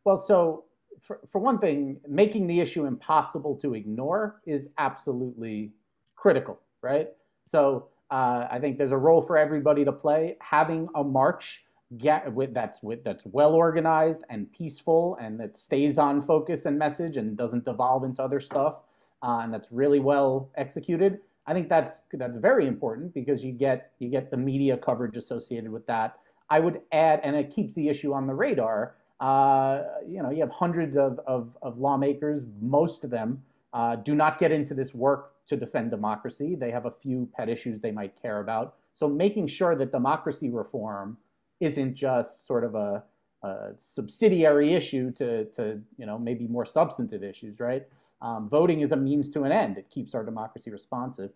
well, so for one thing, making the issue impossible to ignore is absolutely critical, right? So I think there's a role for everybody to play. Having a march that's well organized and peaceful, and that stays on focus and message and doesn't devolve into other stuff, and that's really well executed. I think that's very important because you get the media coverage associated with that. I would add, and it keeps the issue on the radar. You have hundreds of lawmakers. Most of them do not get into this work to defend democracy. They have a few pet issues they might care about. So making sure that democracy reform isn't just sort of a subsidiary issue to maybe more substantive issues, right? Voting is a means to an end. It keeps our democracy responsive.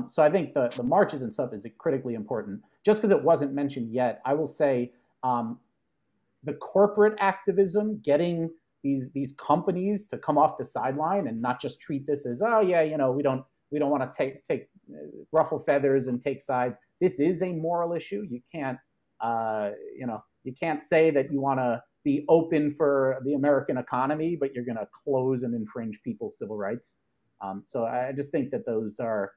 So I think the marches and stuff is critically important. Just because it wasn't mentioned yet, I will say the corporate activism, getting these companies to come off the sideline and not just treat this as, oh yeah, we don't want to take ruffle feathers and take sides. This is a moral issue. You can't you can't say that you want to be open for the American economy, but you're going to close and infringe people's civil rights. So I just think that those are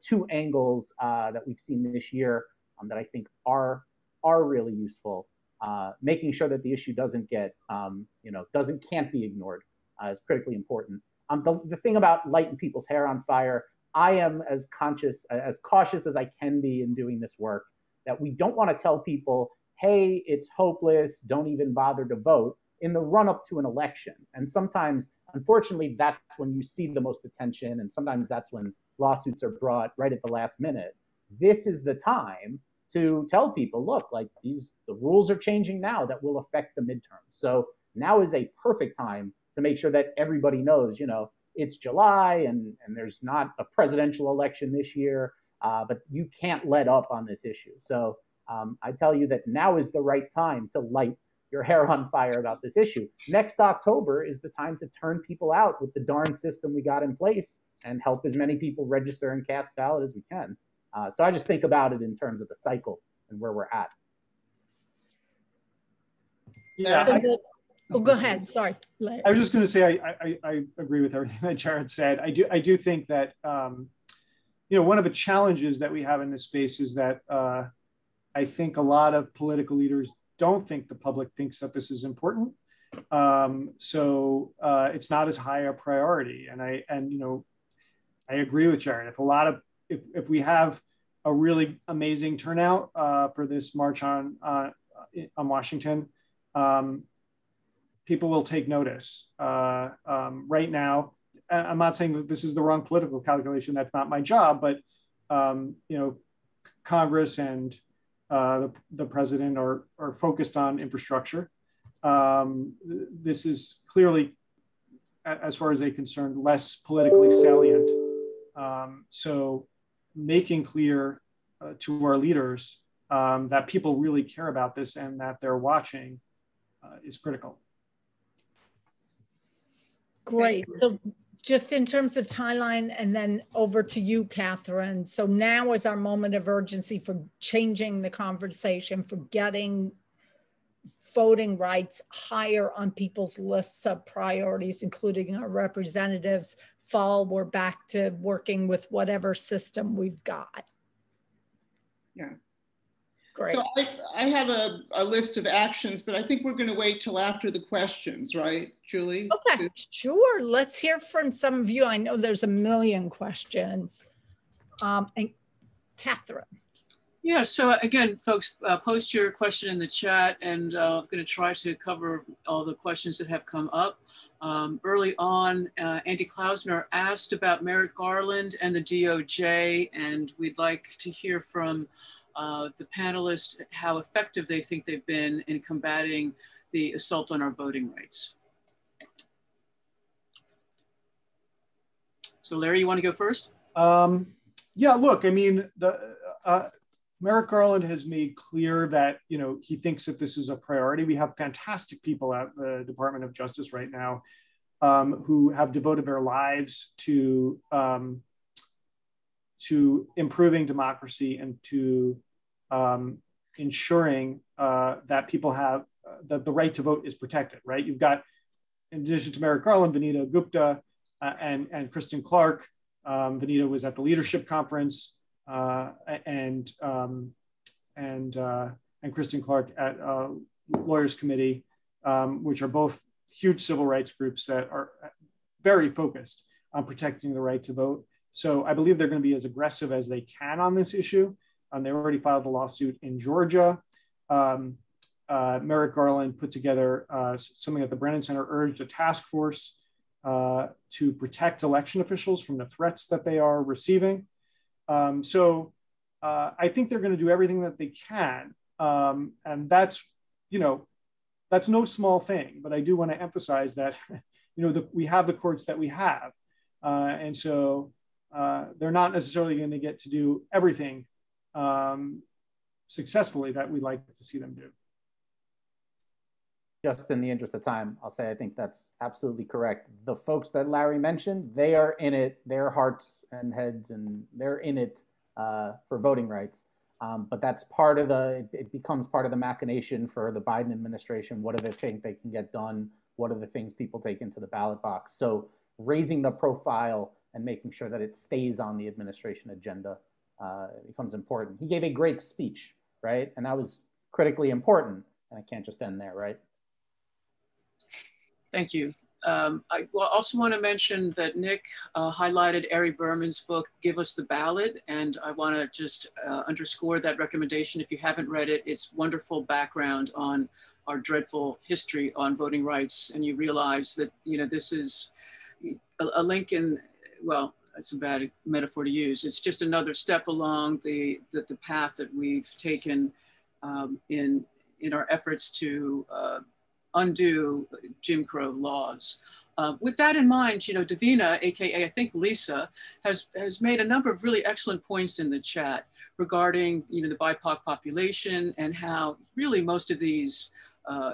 two angles that we've seen this year that I think are really useful. Making sure that the issue doesn't get can't be ignored is critically important. The thing about lighting people's hair on fire, I am as cautious as I can be in doing this work, that we don't want to tell people, hey, it's hopeless, don't even bother to vote in the run up to an election. And sometimes, unfortunately, that's when you see the most attention. And sometimes that's when lawsuits are brought right at the last minute. This is the time to tell people, look, like the rules are changing now that will affect the midterms. So now is a perfect time to make sure that everybody knows, it's July and there's not a presidential election this year, but you can't let up on this issue. So I tell you that now is the right time to light your hair on fire about this issue. Next October is the time to turn people out with the darn system we got in place and help as many people register and cast ballot as we can. So I just think about it in terms of the cycle and where we're at. Yeah. Go ahead. Sorry. I was just going to say I agree with everything that Jarrett said. I do think that one of the challenges that we have in this space is that I think a lot of political leaders don't think the public thinks that this is important. So it's not as high a priority. And I agree with Jarrett. If we have a really amazing turnout for this march on Washington, people will take notice. Right now, I'm not saying that this is the wrong political calculation. That's not my job, but Congress and the president are focused on infrastructure. This is clearly, as far as they're concerned, less politically salient. So making clear to our leaders that people really care about this and that they're watching is critical. Great. So just in terms of timeline, and then over to you, Catherine. So now is our moment of urgency for changing the conversation, for getting voting rights higher on people's lists of priorities, including our representatives. Fall, we're back to working with whatever system we've got. Yeah. Great. So I have a list of actions, but I think we're going to wait till after the questions, right, Julie? Okay, sure. Let's hear from some of you. I know there's a million questions. And Catherine. Yeah, so again, folks, post your question in the chat, and I'm going to try to cover all the questions that have come up. Early on, Andy Klausner asked about Merrick Garland and the DOJ, and we'd like to hear from the panelists how effective they think they've been in combating the assault on our voting rights. So Larry, you want to go first? Yeah, look, I mean, Merrick Garland has made clear that, he thinks that this is a priority. We have fantastic people at the Department of Justice right now who have devoted their lives to improving democracy and to ensuring that people have that the right to vote is protected, right? You've got, in addition to Merrick Garland, Vanita Gupta and Kristen Clark. Vanita was at the leadership conference, and and Kristen Clark at Lawyers Committee, which are both huge civil rights groups that are very focused on protecting the right to vote. So I believe they're going to be as aggressive as they can on this issue. They already filed a lawsuit in Georgia. Merrick Garland put together something at the Brennan Center, urged a task force to protect election officials from the threats that they are receiving. So I think they're going to do everything that they can. And that's, that's no small thing, but I do want to emphasize that, we have the courts that we have. And so they're not necessarily going to get to do everything successfully that we'd like to see them do. Just in the interest of time, I'll say I think that's absolutely correct. The folks that Larry mentioned, they are in it, their hearts and heads, and they're in it for voting rights. But that's part of it becomes part of the machination for the Biden administration. What do they think they can get done? What are the things people take into the ballot box? So raising the profile and making sure that it stays on the administration agenda becomes important. He gave a great speech, right? And that was critically important. And I can't just end there, right? Thank you. I also want to mention that Nick highlighted Ari Berman's book, Give Us the Ballot. And I want to just underscore that recommendation. If you haven't read it, it's wonderful background on our dreadful history on voting rights. And you realize that, this is a link in, well, that's a bad metaphor to use. It's just another step along the path that we've taken in our efforts to undo Jim Crow laws. With that in mind, Davina, AKA I think Lisa, has made a number of really excellent points in the chat regarding the BIPOC population and how really most of these,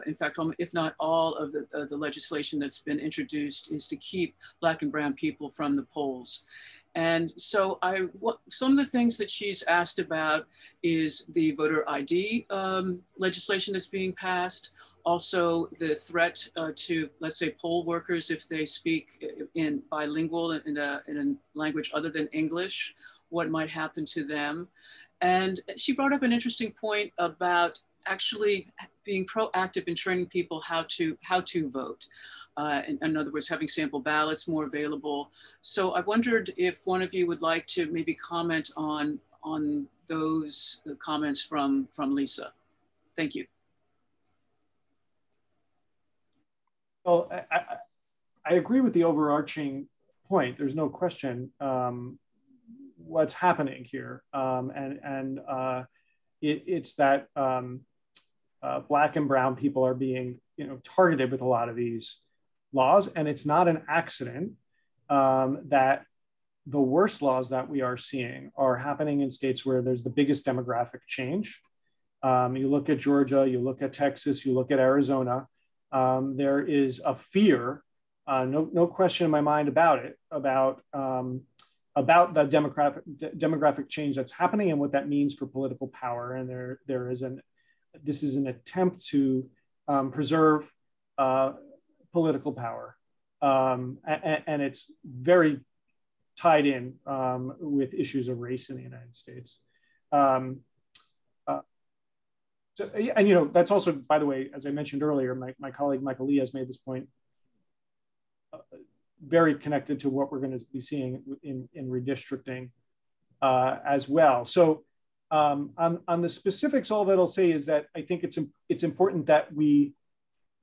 in fact, if not all of the legislation that's been introduced is to keep Black and brown people from the polls. And so some of the things that she's asked about is the voter ID legislation that's being passed. Also, the threat to, let's say, poll workers if they speak in bilingual in a language other than English, what might happen to them. And she brought up an interesting point about actually being proactive in training people how to vote. In other words, having sample ballots more available. So I wondered if one of you would like to maybe comment on those comments from Lisa. Thank you. Well, I agree with the overarching point. There's no question what's happening here. It's that Black and brown people are being targeted with a lot of these laws. And it's not an accident that the worst laws that we are seeing are happening in states where there's the biggest demographic change. You look at Georgia, you look at Texas, you look at Arizona. There is a fear, no question in my mind about it, about the demographic change that's happening and what that means for political power. And this is an attempt to preserve political power, and it's very tied in with issues of race in the United States. And that's also, by the way, as I mentioned earlier, my colleague Michael Lee has made this point, very connected to what we're going to be seeing in redistricting as well. So on the specifics, all that I'll say is that I think it's important that we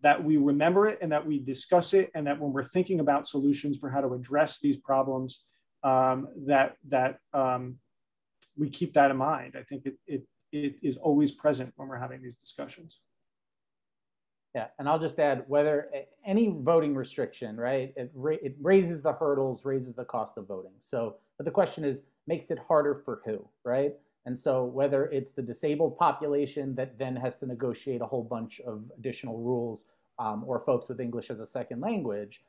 remember it and that we discuss it, and that when we're thinking about solutions for how to address these problems, that we keep that in mind. I think it is always present when we're having these discussions. Yeah, and I'll just add, whether any voting restriction, right, it raises the hurdles, raises the cost of voting. So, but the question is, makes it harder for who, right? And so whether it's the disabled population that then has to negotiate a whole bunch of additional rules, or folks with English as a second language,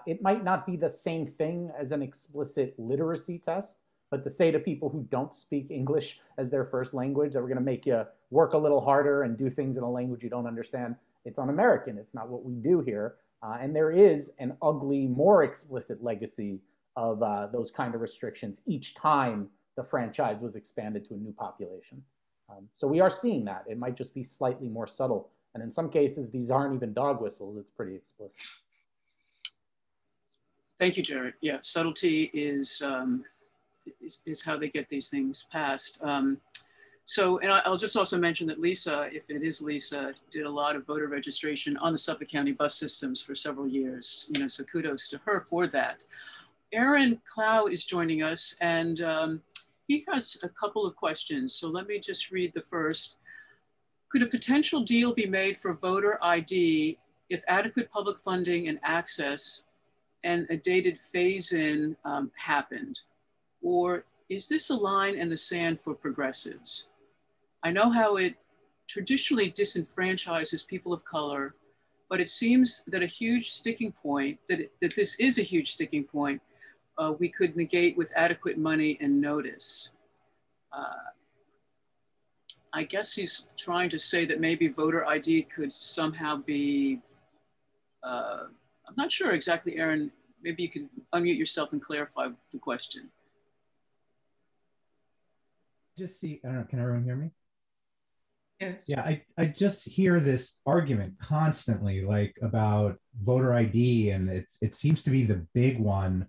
it might not be the same thing as an explicit literacy test. But to say to people who don't speak English as their first language that we're going to make you work a little harder and do things in a language you don't understand, it's un-American. It's not what we do here. And there is an ugly, more explicit legacy of those kind of restrictions each time the franchise was expanded to a new population. So we are seeing that. It might just be slightly more subtle. And in some cases, these aren't even dog whistles. It's pretty explicit. Thank you, Jarrett. Yeah, subtlety is how they get these things passed. So, and I'll just also mention that Lisa, if it is Lisa, did a lot of voter registration on the Suffolk County bus systems for several years. You know, so kudos to her for that. Aaron Clow is joining us, and he has a couple of questions. So let me just read the first. Could a potential deal be made for voter ID if adequate public funding and access and a dated phase-in happened? Or is this a line in the sand for progressives? I know how it traditionally disenfranchises people of color, but it seems that a huge sticking point, that this is a huge sticking point, we could negate with adequate money and notice. I guess he's trying to say that maybe voter ID could somehow be, I'm not sure exactly, Aaron, maybe you could unmute yourself and clarify the question. Just see, I don't know, can everyone hear me? Yes. Yeah, I just hear this argument constantly, like about voter ID, and it seems to be the big one,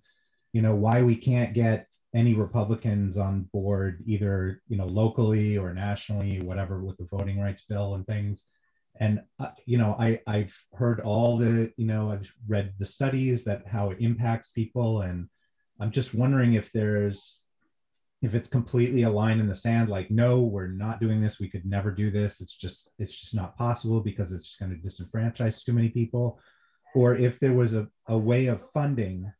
you know, why we can't get any Republicans on board, either, you know, locally or nationally, whatever, with the voting rights bill and things. And, you know, I've heard all the, you know, I've read the studies that how it impacts people. And I'm just wondering if it's completely a line in the sand, like, no, we're not doing this. We could never do this. It's just not possible because it's just going to disenfranchise too many people. Or if there was a way of funding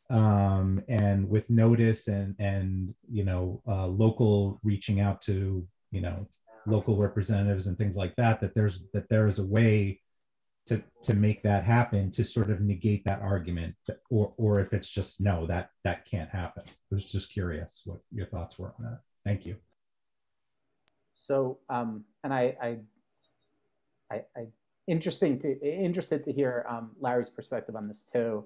and with notice and you know, local reaching out to, you know, local representatives and things like that, that there is a way to make that happen, to sort of negate that argument, or if it's just, no, that can't happen. I was just curious what your thoughts were on that. Thank you. So, and I interested to hear Larry's perspective on this too.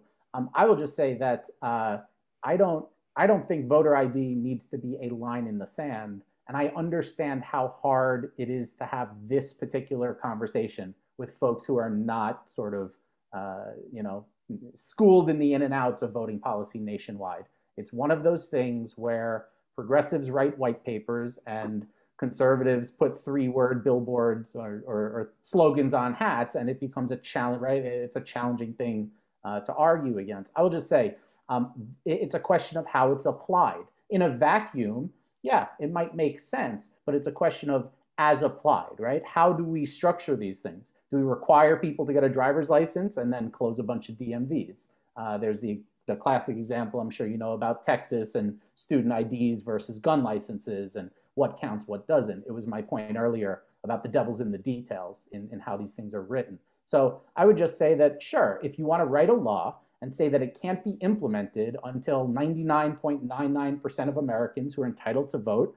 I will just say that I don't think voter ID needs to be a line in the sand. And I understand how hard it is to have this particular conversation with folks who are not sort of, you know, schooled in the in and outs of voting policy nationwide. It's one of those things where progressives write white papers and conservatives put 3-word billboards or slogans on hats, and it becomes a challenge, right? It's a challenging thing to argue against. I will just say, it's a question of how it's applied. In a vacuum, yeah, it might make sense, but it's a question of as applied, right? How do we structure these things? Do we require people to get a driver's license and then close a bunch of DMVs? There's the classic example, I'm sure you know, about Texas and student IDs versus gun licenses and what counts, what doesn't. It was my point earlier about the devil's in the details in how these things are written. So I would just say that, sure, if you want to write a law and say that it can't be implemented until 99.99% of Americans who are entitled to vote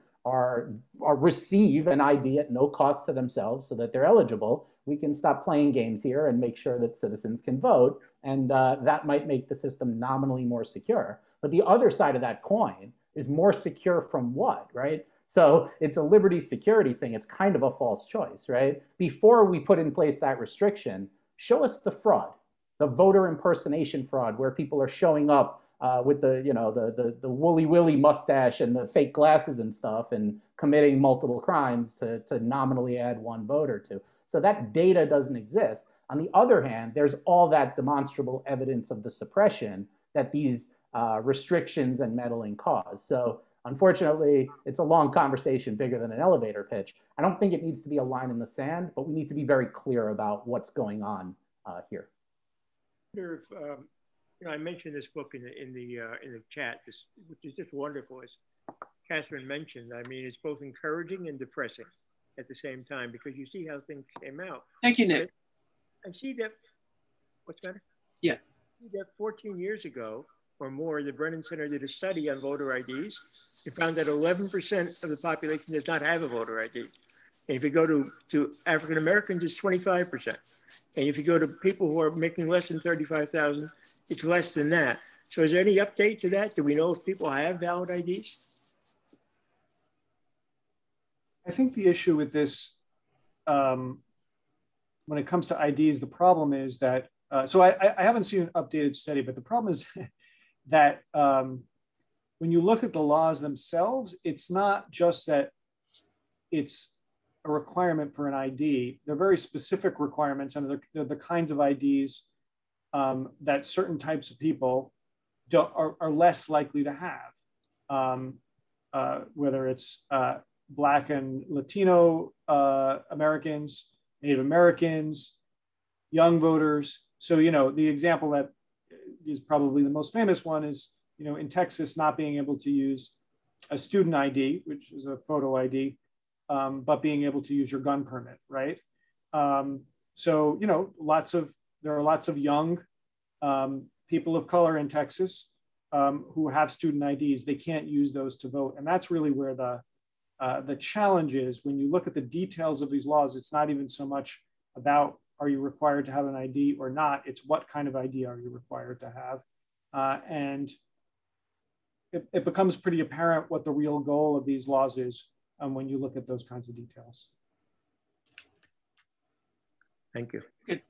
receive an ID at no cost to themselves so that they're eligible, we can stop playing games here and make sure that citizens can vote. And that might make the system nominally more secure. But the other side of that coin is more secure from what, right? So it's a liberty security thing. It's kind of a false choice, right? Before we put in place that restriction, show us the fraud, the voter impersonation fraud, where people are showing up with the, you know, the woolly willy mustache and the fake glasses and stuff and committing multiple crimes to nominally add one vote or two. So that data doesn't exist. On the other hand, there's all that demonstrable evidence of the suppression that these restrictions and meddling cause. So unfortunately, it's a long conversation, bigger than an elevator pitch. I don't think it needs to be a line in the sand, but we need to be very clear about what's going on here. You know, I mentioned this book in the chat, which is just wonderful, as Catherine mentioned. I mean, it's both encouraging and depressing at the same time, because you see how things came out. Thank you, Nick. I see that, what's better? Yeah. I see that 14 years ago or more, the Brennan Center did a study on voter IDs. It found that 11% of the population does not have a voter ID. And if you go to African Americans, it's 25%. And if you go to people who are making less than $35,000, it's less than that. So is there any update to that? Do we know if people have valid IDs? I think the issue with this, when it comes to IDs, the problem is that, so I haven't seen an updated study, but the problem is that when you look at the laws themselves, it's not just that it's a requirement for an ID. They're very specific requirements, and they're the kinds of IDs that certain types of people are less likely to have, whether it's Black and Latino Americans, Native Americans, young voters. So, you know, the example that is probably the most famous one is, you know, in Texas, not being able to use a student ID, which is a photo ID, but being able to use your gun permit, right? So, you know, there are lots of young people of color in Texas who have student IDs. They can't use those to vote. And that's really where the challenge is. When you look at the details of these laws, it's not even so much about, are you required to have an ID or not? It's what kind of ID are you required to have? And it becomes pretty apparent what the real goal of these laws is when you look at those kinds of details. Thank you. Good.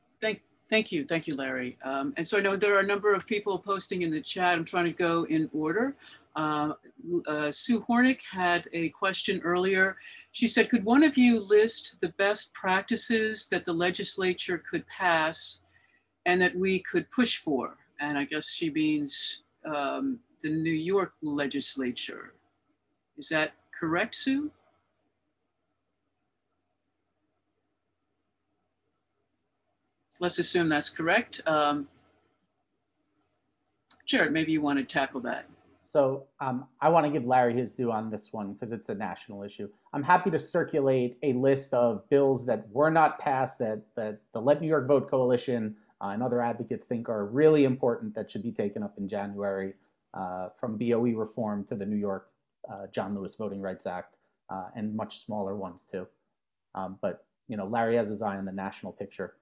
Thank you, Larry. And so I know there are a number of people posting in the chat. I'm trying to go in order. Sue Hornick had a question earlier. She said, could one of you list the best practices that the legislature could pass and that we could push for? And I guess she means the New York legislature. Is that correct, Sue? Let's assume that's correct. Jarrett, maybe you want to tackle that. So I want to give Larry his due on this one because it's a national issue. I'm happy to circulate a list of bills that were not passed that the Let New York Vote Coalition and other advocates think are really important that should be taken up in January, from BOE reform to the New York John Lewis Voting Rights Act, and much smaller ones too. But you know, Larry has his eye on the national picture.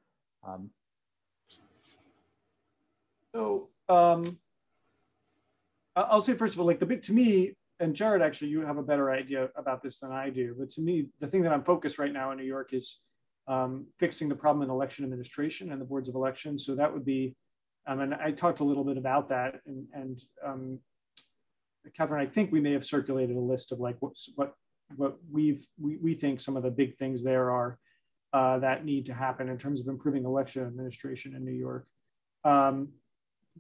I'll say, first of all, like to me, and Jarrett, actually, you have a better idea about this than I do, but to me, the thing that I'm focused right now in New York is fixing the problem in election administration and the boards of elections. So that would be, and I talked a little bit about that, and Catherine, I think we may have circulated a list of like what we think some of the big things there are that need to happen in terms of improving election administration in New York.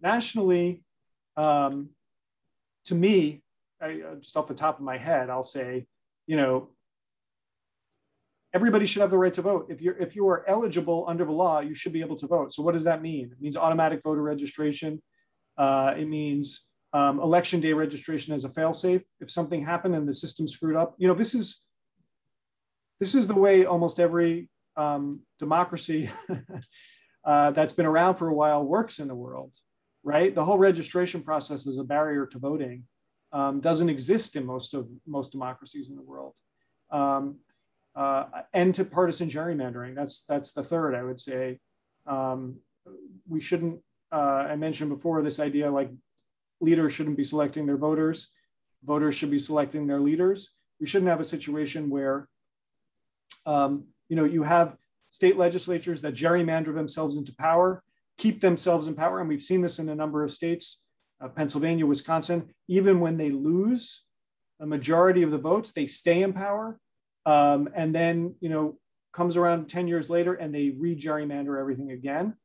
Nationally, to me, just off the top of my head, I'll say, you know, everybody should have the right to vote. If you are eligible under the law, you should be able to vote. So what does that mean? It means automatic voter registration. It means election day registration as a fail-safe. If something happened and the system screwed up, you know, this is the way almost every democracy that's been around for a while works in the world, right? The whole registration process is a barrier to voting. Doesn't exist in most democracies in the world. End to partisan gerrymandering. That's the third, I would say. We shouldn't, I mentioned before this idea like leaders shouldn't be selecting their voters. Voters should be selecting their leaders. We shouldn't have a situation where you know, you have state legislatures that gerrymander themselves into power, keep themselves in power. And we've seen this in a number of states, Pennsylvania, Wisconsin. Even when they lose a majority of the votes, they stay in power. And then, you know, comes around 10 years later and they re-gerrymander everything again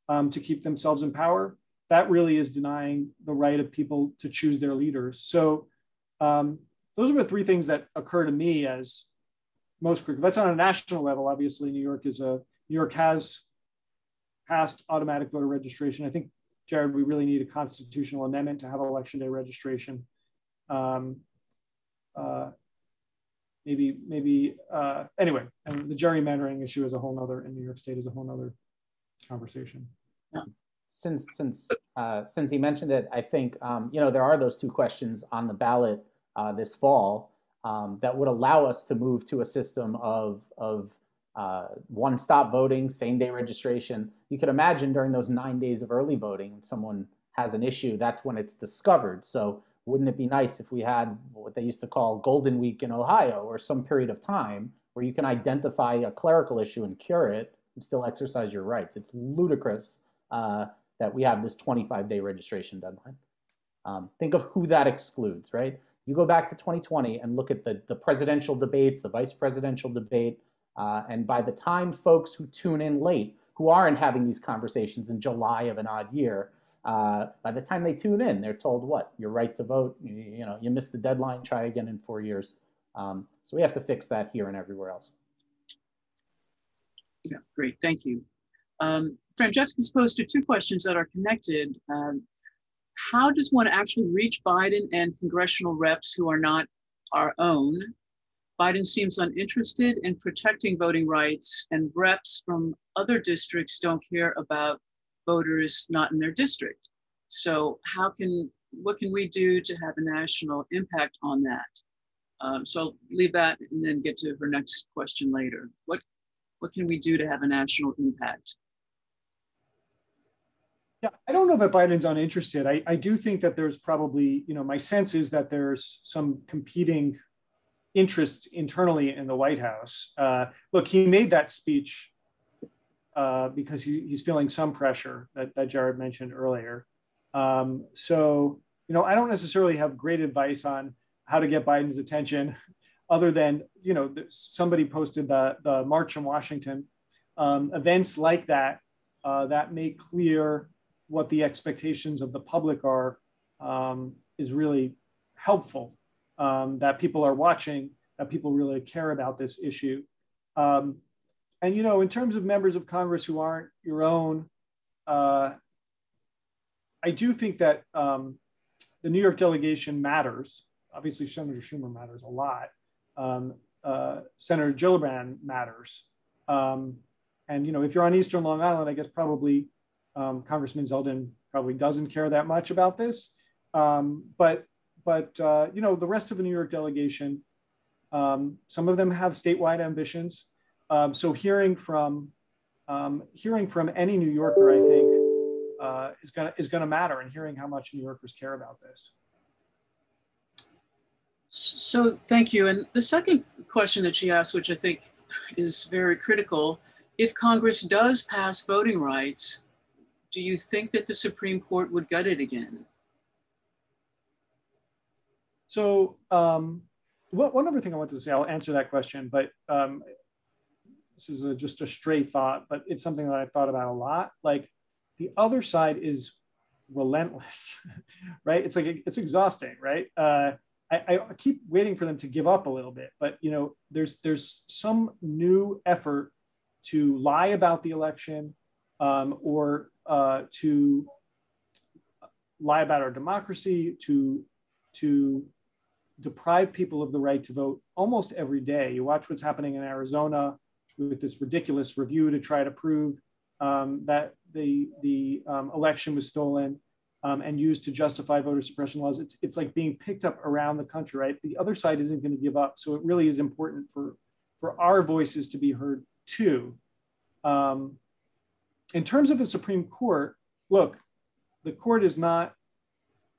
to keep themselves in power. That really is denying the right of people to choose their leaders. So those are the three things that occur to me as most critical. That's on a national level. Obviously, New York has passed automatic voter registration. I think, Jarrett, we really need a constitutional amendment to have election day registration. Anyway, and the gerrymandering issue is a whole nother, in New York State, is a whole nother conversation. Yeah. Since he mentioned it, I think you know, there are those two questions on the ballot this fall that would allow us to move to a system of one-stop voting, same-day registration. You could imagine during those 9 days of early voting, when someone has an issue, that's when it's discovered. So Wouldn't it be nice if we had what they used to call Golden Week in Ohio, or some period of time where you can identify a clerical issue and cure it and still exercise your rights? It's ludicrous that we have this 25-day registration deadline. Think of who that excludes, right? You go back to 2020 and look at the presidential debates, the vice presidential debate, and by the time folks who tune in late, who aren't having these conversations in July of an odd year, by the time they tune in, they're told what? Your right to vote, you missed the deadline, try again in 4 years. So we have to fix that here and everywhere else. Yeah, great, thank you. Francesca's posted 2 questions that are connected. How does one actually reach Biden and congressional reps who are not our own? Biden seems uninterested in protecting voting rights, and reps from other districts don't care about voters not in their district. So what can we do to have a national impact on that? So I'll leave that and then get to her next question later. What can we do to have a national impact? Yeah, I don't know that Biden's uninterested. I do think that there's probably, my sense is that there's some competing interests internally in the White House. Look, he made that speech because he's feeling some pressure that Jarrett mentioned earlier. So, I don't necessarily have great advice on how to get Biden's attention other than, somebody posted the March in Washington. Events like that, that make clear what the expectations of the public are, is really helpful, that people are watching, that people really care about this issue. And, in terms of members of Congress who aren't your own, I do think that the New York delegation matters. Obviously, Senator Schumer matters a lot. Senator Gillibrand matters. And, if you're on Eastern Long Island, I guess probably Congressman Zeldin probably doesn't care that much about this. But the rest of the New York delegation, some of them have statewide ambitions. So hearing from any New Yorker, I think, is gonna matter, and hearing how much New Yorkers care about this. So thank you. And the second question that she asked, which I think is very critical, if Congress does pass voting rights, do you think that the Supreme Court would gut it again? So one other thing I wanted to say, I'll answer that question, but this is just a stray thought, but it's something that I've thought about a lot. Like, the other side is relentless, right? It's like, it's exhausting, right? I keep waiting for them to give up a little bit, but there's some new effort to lie about the election, or to lie about our democracy, to deprive people of the right to vote almost every day. You watch what's happening in Arizona with this ridiculous review to try to prove that the election was stolen and used to justify voter suppression laws. It's like being picked up around the country, right? The other side isn't going to give up. So it really is important for our voices to be heard too. In terms of the Supreme Court, look, the court is not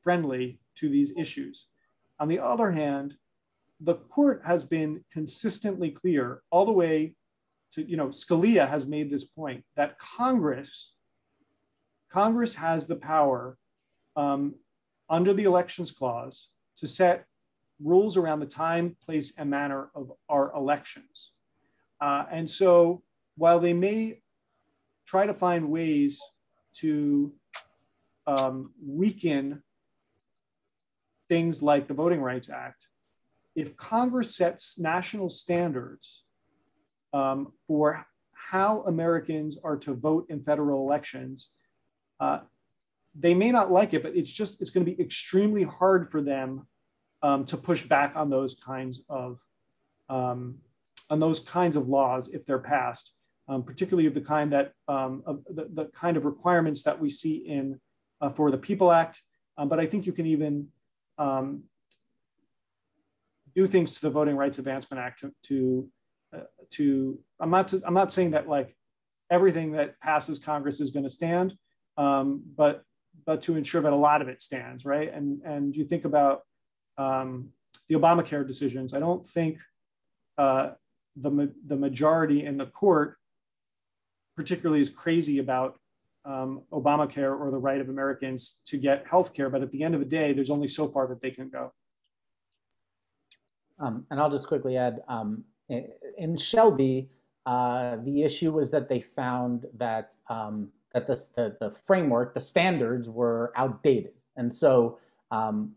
friendly to these issues. On the other hand, the court has been consistently clear all the way to, Scalia has made this point that Congress has the power under the Elections Clause to set rules around the time, place, and manner of our elections. And so while they may try to find ways to weaken things like the Voting Rights Act, if Congress sets national standards for how Americans are to vote in federal elections, they may not like it, but it's going to be extremely hard for them to push back on those kinds of laws if they're passed, particularly of the kind that the kind of requirements that we see in for the PEOPLE Act. But I think you can even do things to the Voting Rights Advancement Act I'm not saying that like everything that passes Congress is going to stand, but but to ensure that a lot of it stands, right? And you think about the Obamacare decisions. I don't think the majority in the court particularly is crazy about Obamacare or the right of Americans to get health care, but at the end of the day, there's only so far that they can go. And I'll just quickly add, in Shelby, the issue was that they found that the framework, the standards were outdated. And so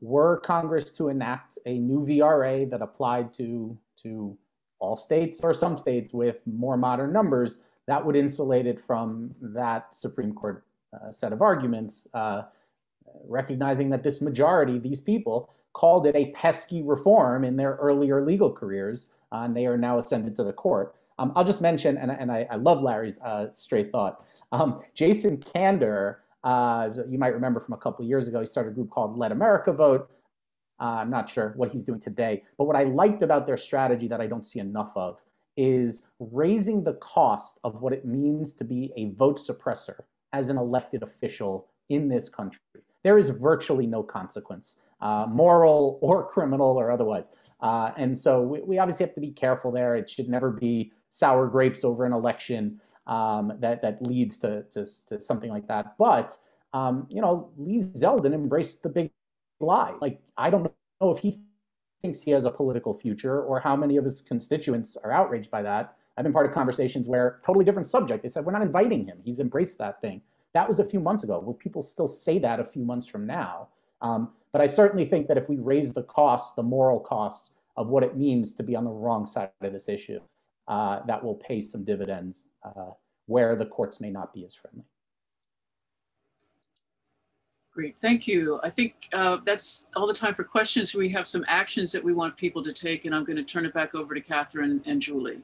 were Congress to enact a new VRA that applied to all states or some states with more modern numbers, that would insulate it from that Supreme Court set of arguments, recognizing that this majority, these people, called it a pesky reform in their earlier legal careers, and they are now ascended to the court. I'll just mention, and I love Larry's straight thought. Jason Kander, you might remember from a couple of years ago, he started a group called Let America Vote. I'm not sure what he's doing today, but what I liked about their strategy that I don't see enough of is raising the cost of what it means to be a vote suppressor as an elected official in this country. There is virtually no consequence, moral or criminal or otherwise. And so we obviously have to be careful there. It should never be sour grapes over an election that leads to something like that. But, Lee Zeldin embraced the big lie. Like, I don't know if he thinks he has a political future or how many of his constituents are outraged by that. I've been part of conversations where, totally different subject, they said, we're not inviting him. He's embraced that thing. That was a few months ago. Will people still say that a few months from now? But I certainly think that if we raise the cost, the moral cost of what it means to be on the wrong side of this issue, that will pay some dividends where the courts may not be as friendly. Great, thank you. I think that's all the time for questions. We have some actions that we want people to take, and I'm going to turn it back over to Catherine and Julie.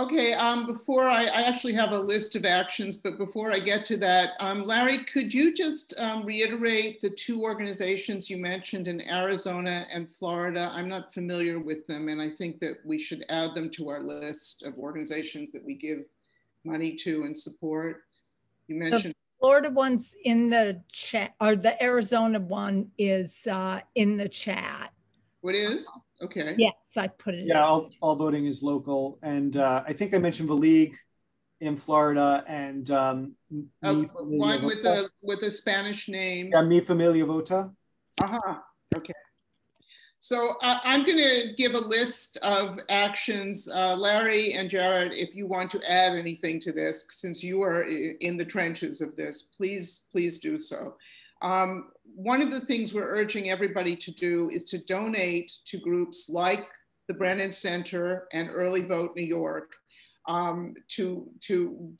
Okay, before I actually have a list of actions, but before I get to that, Larry, could you just reiterate the two organizations you mentioned in Arizona and Florida? I'm not familiar with them, and I think that we should add them to our list of organizations that we give money to and support. You mentioned the Florida one's in the chat, or the Arizona one is in the chat. What is? Okay. Yes, I put it. Yeah, all voting is local, and I think I mentioned the League in Florida and one with a Spanish name. Yeah, Mi Familia Vota. Okay. So I'm going to give a list of actions, Larry and Jarrett. If you want to add anything to this, since you are in the trenches of this, please do so. One of the things we're urging everybody to do is to donate to groups like the Brennan Center and Early Vote New York, to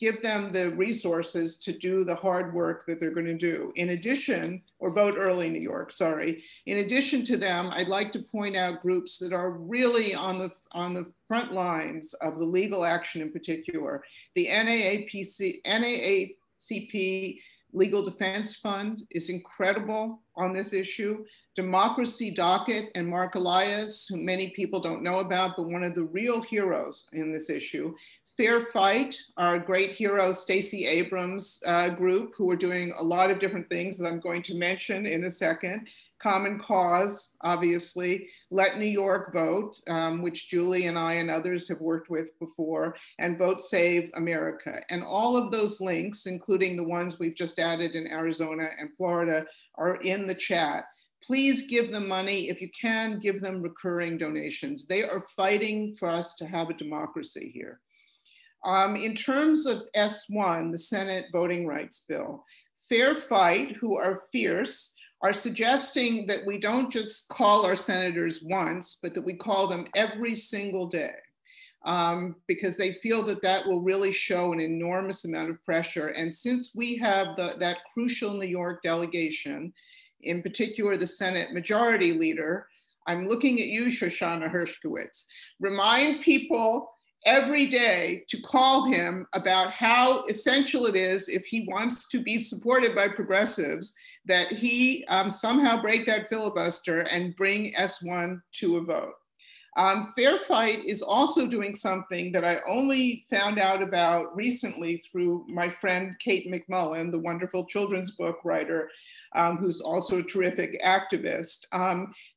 give them the resources to do the hard work that they're going to do. In addition, or Vote Early New York, sorry. In addition to them, I'd like to point out groups that are really on the front lines of the legal action in particular. The NAACP Legal Defense Fund is incredible on this issue. Democracy Docket and Mark Elias, who many people don't know about, but one of the real heroes in this issue. Fair Fight, our great hero, Stacey Abrams' group, who are doing a lot of different things that I'm going to mention in a second. Common Cause, obviously. Let New York Vote, which Julie and I and others have worked with before, and Vote Save America. And all of those links, including the ones we've just added in Arizona and Florida, are in the chat. Please give them money. If you can, give them recurring donations. They are fighting for us to have a democracy here. In terms of S1, the Senate Voting Rights Bill, Fair Fight, who are fierce, are suggesting that we don't just call our senators once, but that we call them every single day, because they feel that that will really show an enormous amount of pressure. And since we have that crucial New York delegation, in particular the Senate Majority Leader, I'm looking at you, Shoshana Hershkowitz, remind people every day to call him about how essential it is, if he wants to be supported by progressives, that he somehow break that filibuster and bring S1 to a vote. Fair Fight is also doing something that I only found out about recently through my friend Kate McMullen, the wonderful children's book writer, who's also a terrific activist.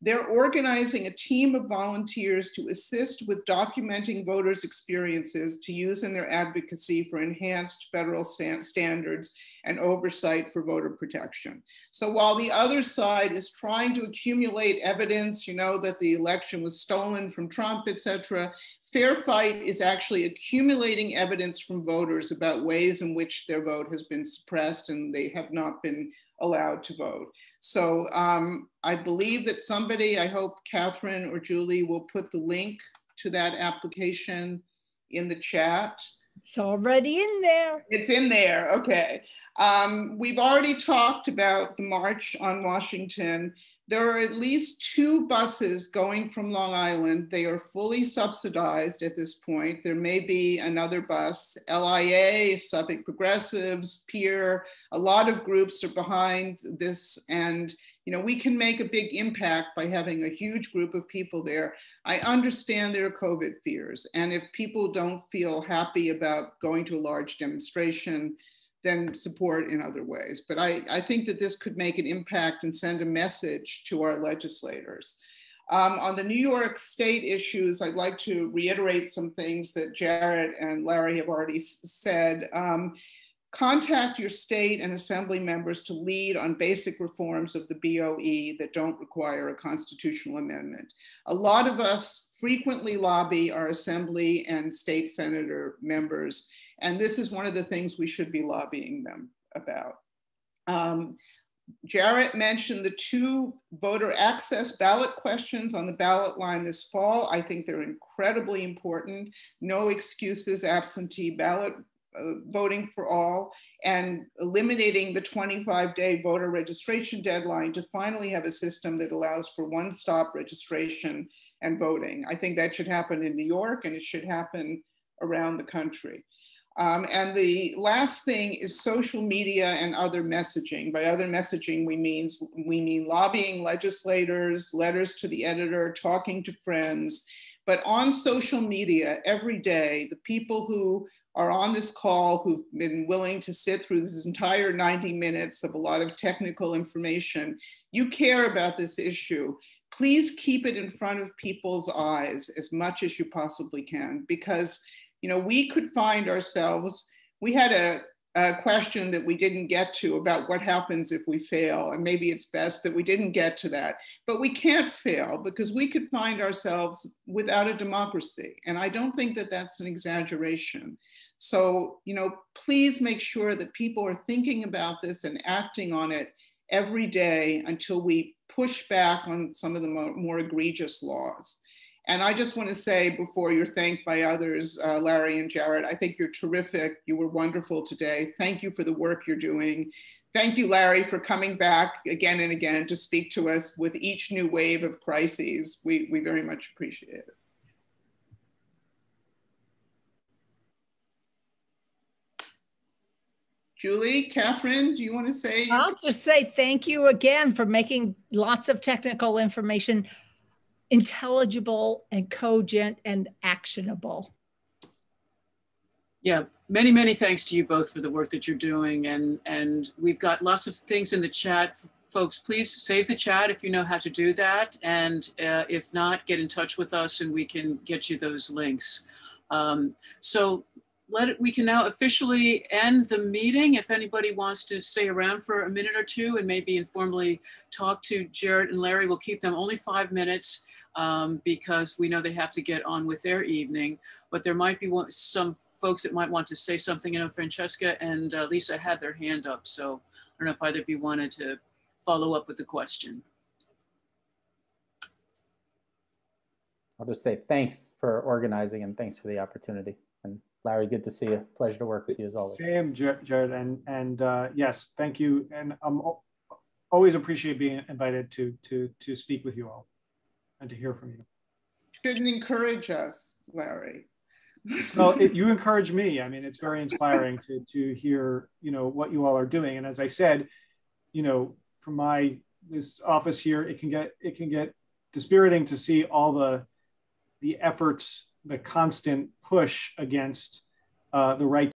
They're organizing a team of volunteers to assist with documenting voters' experiences to use in their advocacy for enhanced federal standards and oversight for voter protection. So while the other side is trying to accumulate evidence, that the election was stolen from Trump, et cetera, Fair Fight is actually accumulating evidence from voters about ways in which their vote has been suppressed and they have not been allowed to vote. So I believe that somebody, I hope Catherine or Julie, will put the link to that application in the chat. It's already in there. It's in there, okay. We've already talked about the March on Washington. There are at least 2 buses going from Long Island. They are fully subsidized at this point. There may be another bus. LIA, Suffolk Progressives, Peer, a lot of groups are behind this. And we can make a big impact by having a huge group of people there. I understand there are COVID fears. And if people don't feel happy about going to a large demonstration, then support in other ways. But I think that this could make an impact and send a message to our legislators. On the New York State issues, I'd like to reiterate some things that Jarrett and Larry have already said. Contact your state and assembly members to lead on basic reforms of the BOE that don't require a constitutional amendment. A lot of us frequently lobby our assembly and state senator members, and this is one of the things we should be lobbying them about. Jarrett mentioned the 2 voter access ballot questions on the ballot line this fall. I think they're incredibly important. No excuses, absentee ballot voting for all, and eliminating the 25-day voter registration deadline to finally have a system that allows for one-stop registration and voting. I think that should happen in New York, and it should happen around the country. And the last thing is social media and other messaging. By other messaging, we mean lobbying legislators, letters to the editor, talking to friends. But on social media every day, the people who are on this call, who've been willing to sit through this entire 90 minutes of a lot of technical information, you care about this issue. Please keep it in front of people's eyes as much as you possibly can, because we could find ourselves, we had a question that we didn't get to about what happens if we fail, and maybe it's best that we didn't get to that, but we can't fail because we could find ourselves without a democracy. And I don't think that that's an exaggeration. So, please make sure that people are thinking about this and acting on it every day until we push back on some of the more egregious laws. And I just want to say, before you're thanked by others, Larry and Jarrett, I think you're terrific. You were wonderful today. Thank you for the work you're doing. Thank you, Larry, for coming back again and again to speak to us with each new wave of crises. We very much appreciate it. Julie, Catherine, do you want to say? I'll just say thank you again for making lots of technical information intelligible and cogent and actionable. Yeah, many, many thanks to you both for the work that you're doing. And we've got lots of things in the chat. Folks, please save the chat if you know how to do that. And if not, get in touch with us and we can get you those links. We can now officially end the meeting. If anybody wants to stay around for a minute or two and maybe informally talk to Jarrett and Larry, we'll keep them only 5 minutes because we know they have to get on with their evening. But there might be some folks that might want to say something. Francesca and Lisa had their hand up. So I don't know if either of you wanted to follow up with the question. I'll just say thanks for organizing and thanks for the opportunity. And Larry, good to see you. Pleasure to work with you as always. Same, Jared, and yes, thank you. And I'm always appreciate being invited to speak with you all and to hear from you. Shouldn't encourage us, Larry. Well, you encourage me. I mean, it's very inspiring to hear, what you all are doing. And as I said, from this office here, it can get dispiriting to see all the the efforts, the constant push against the right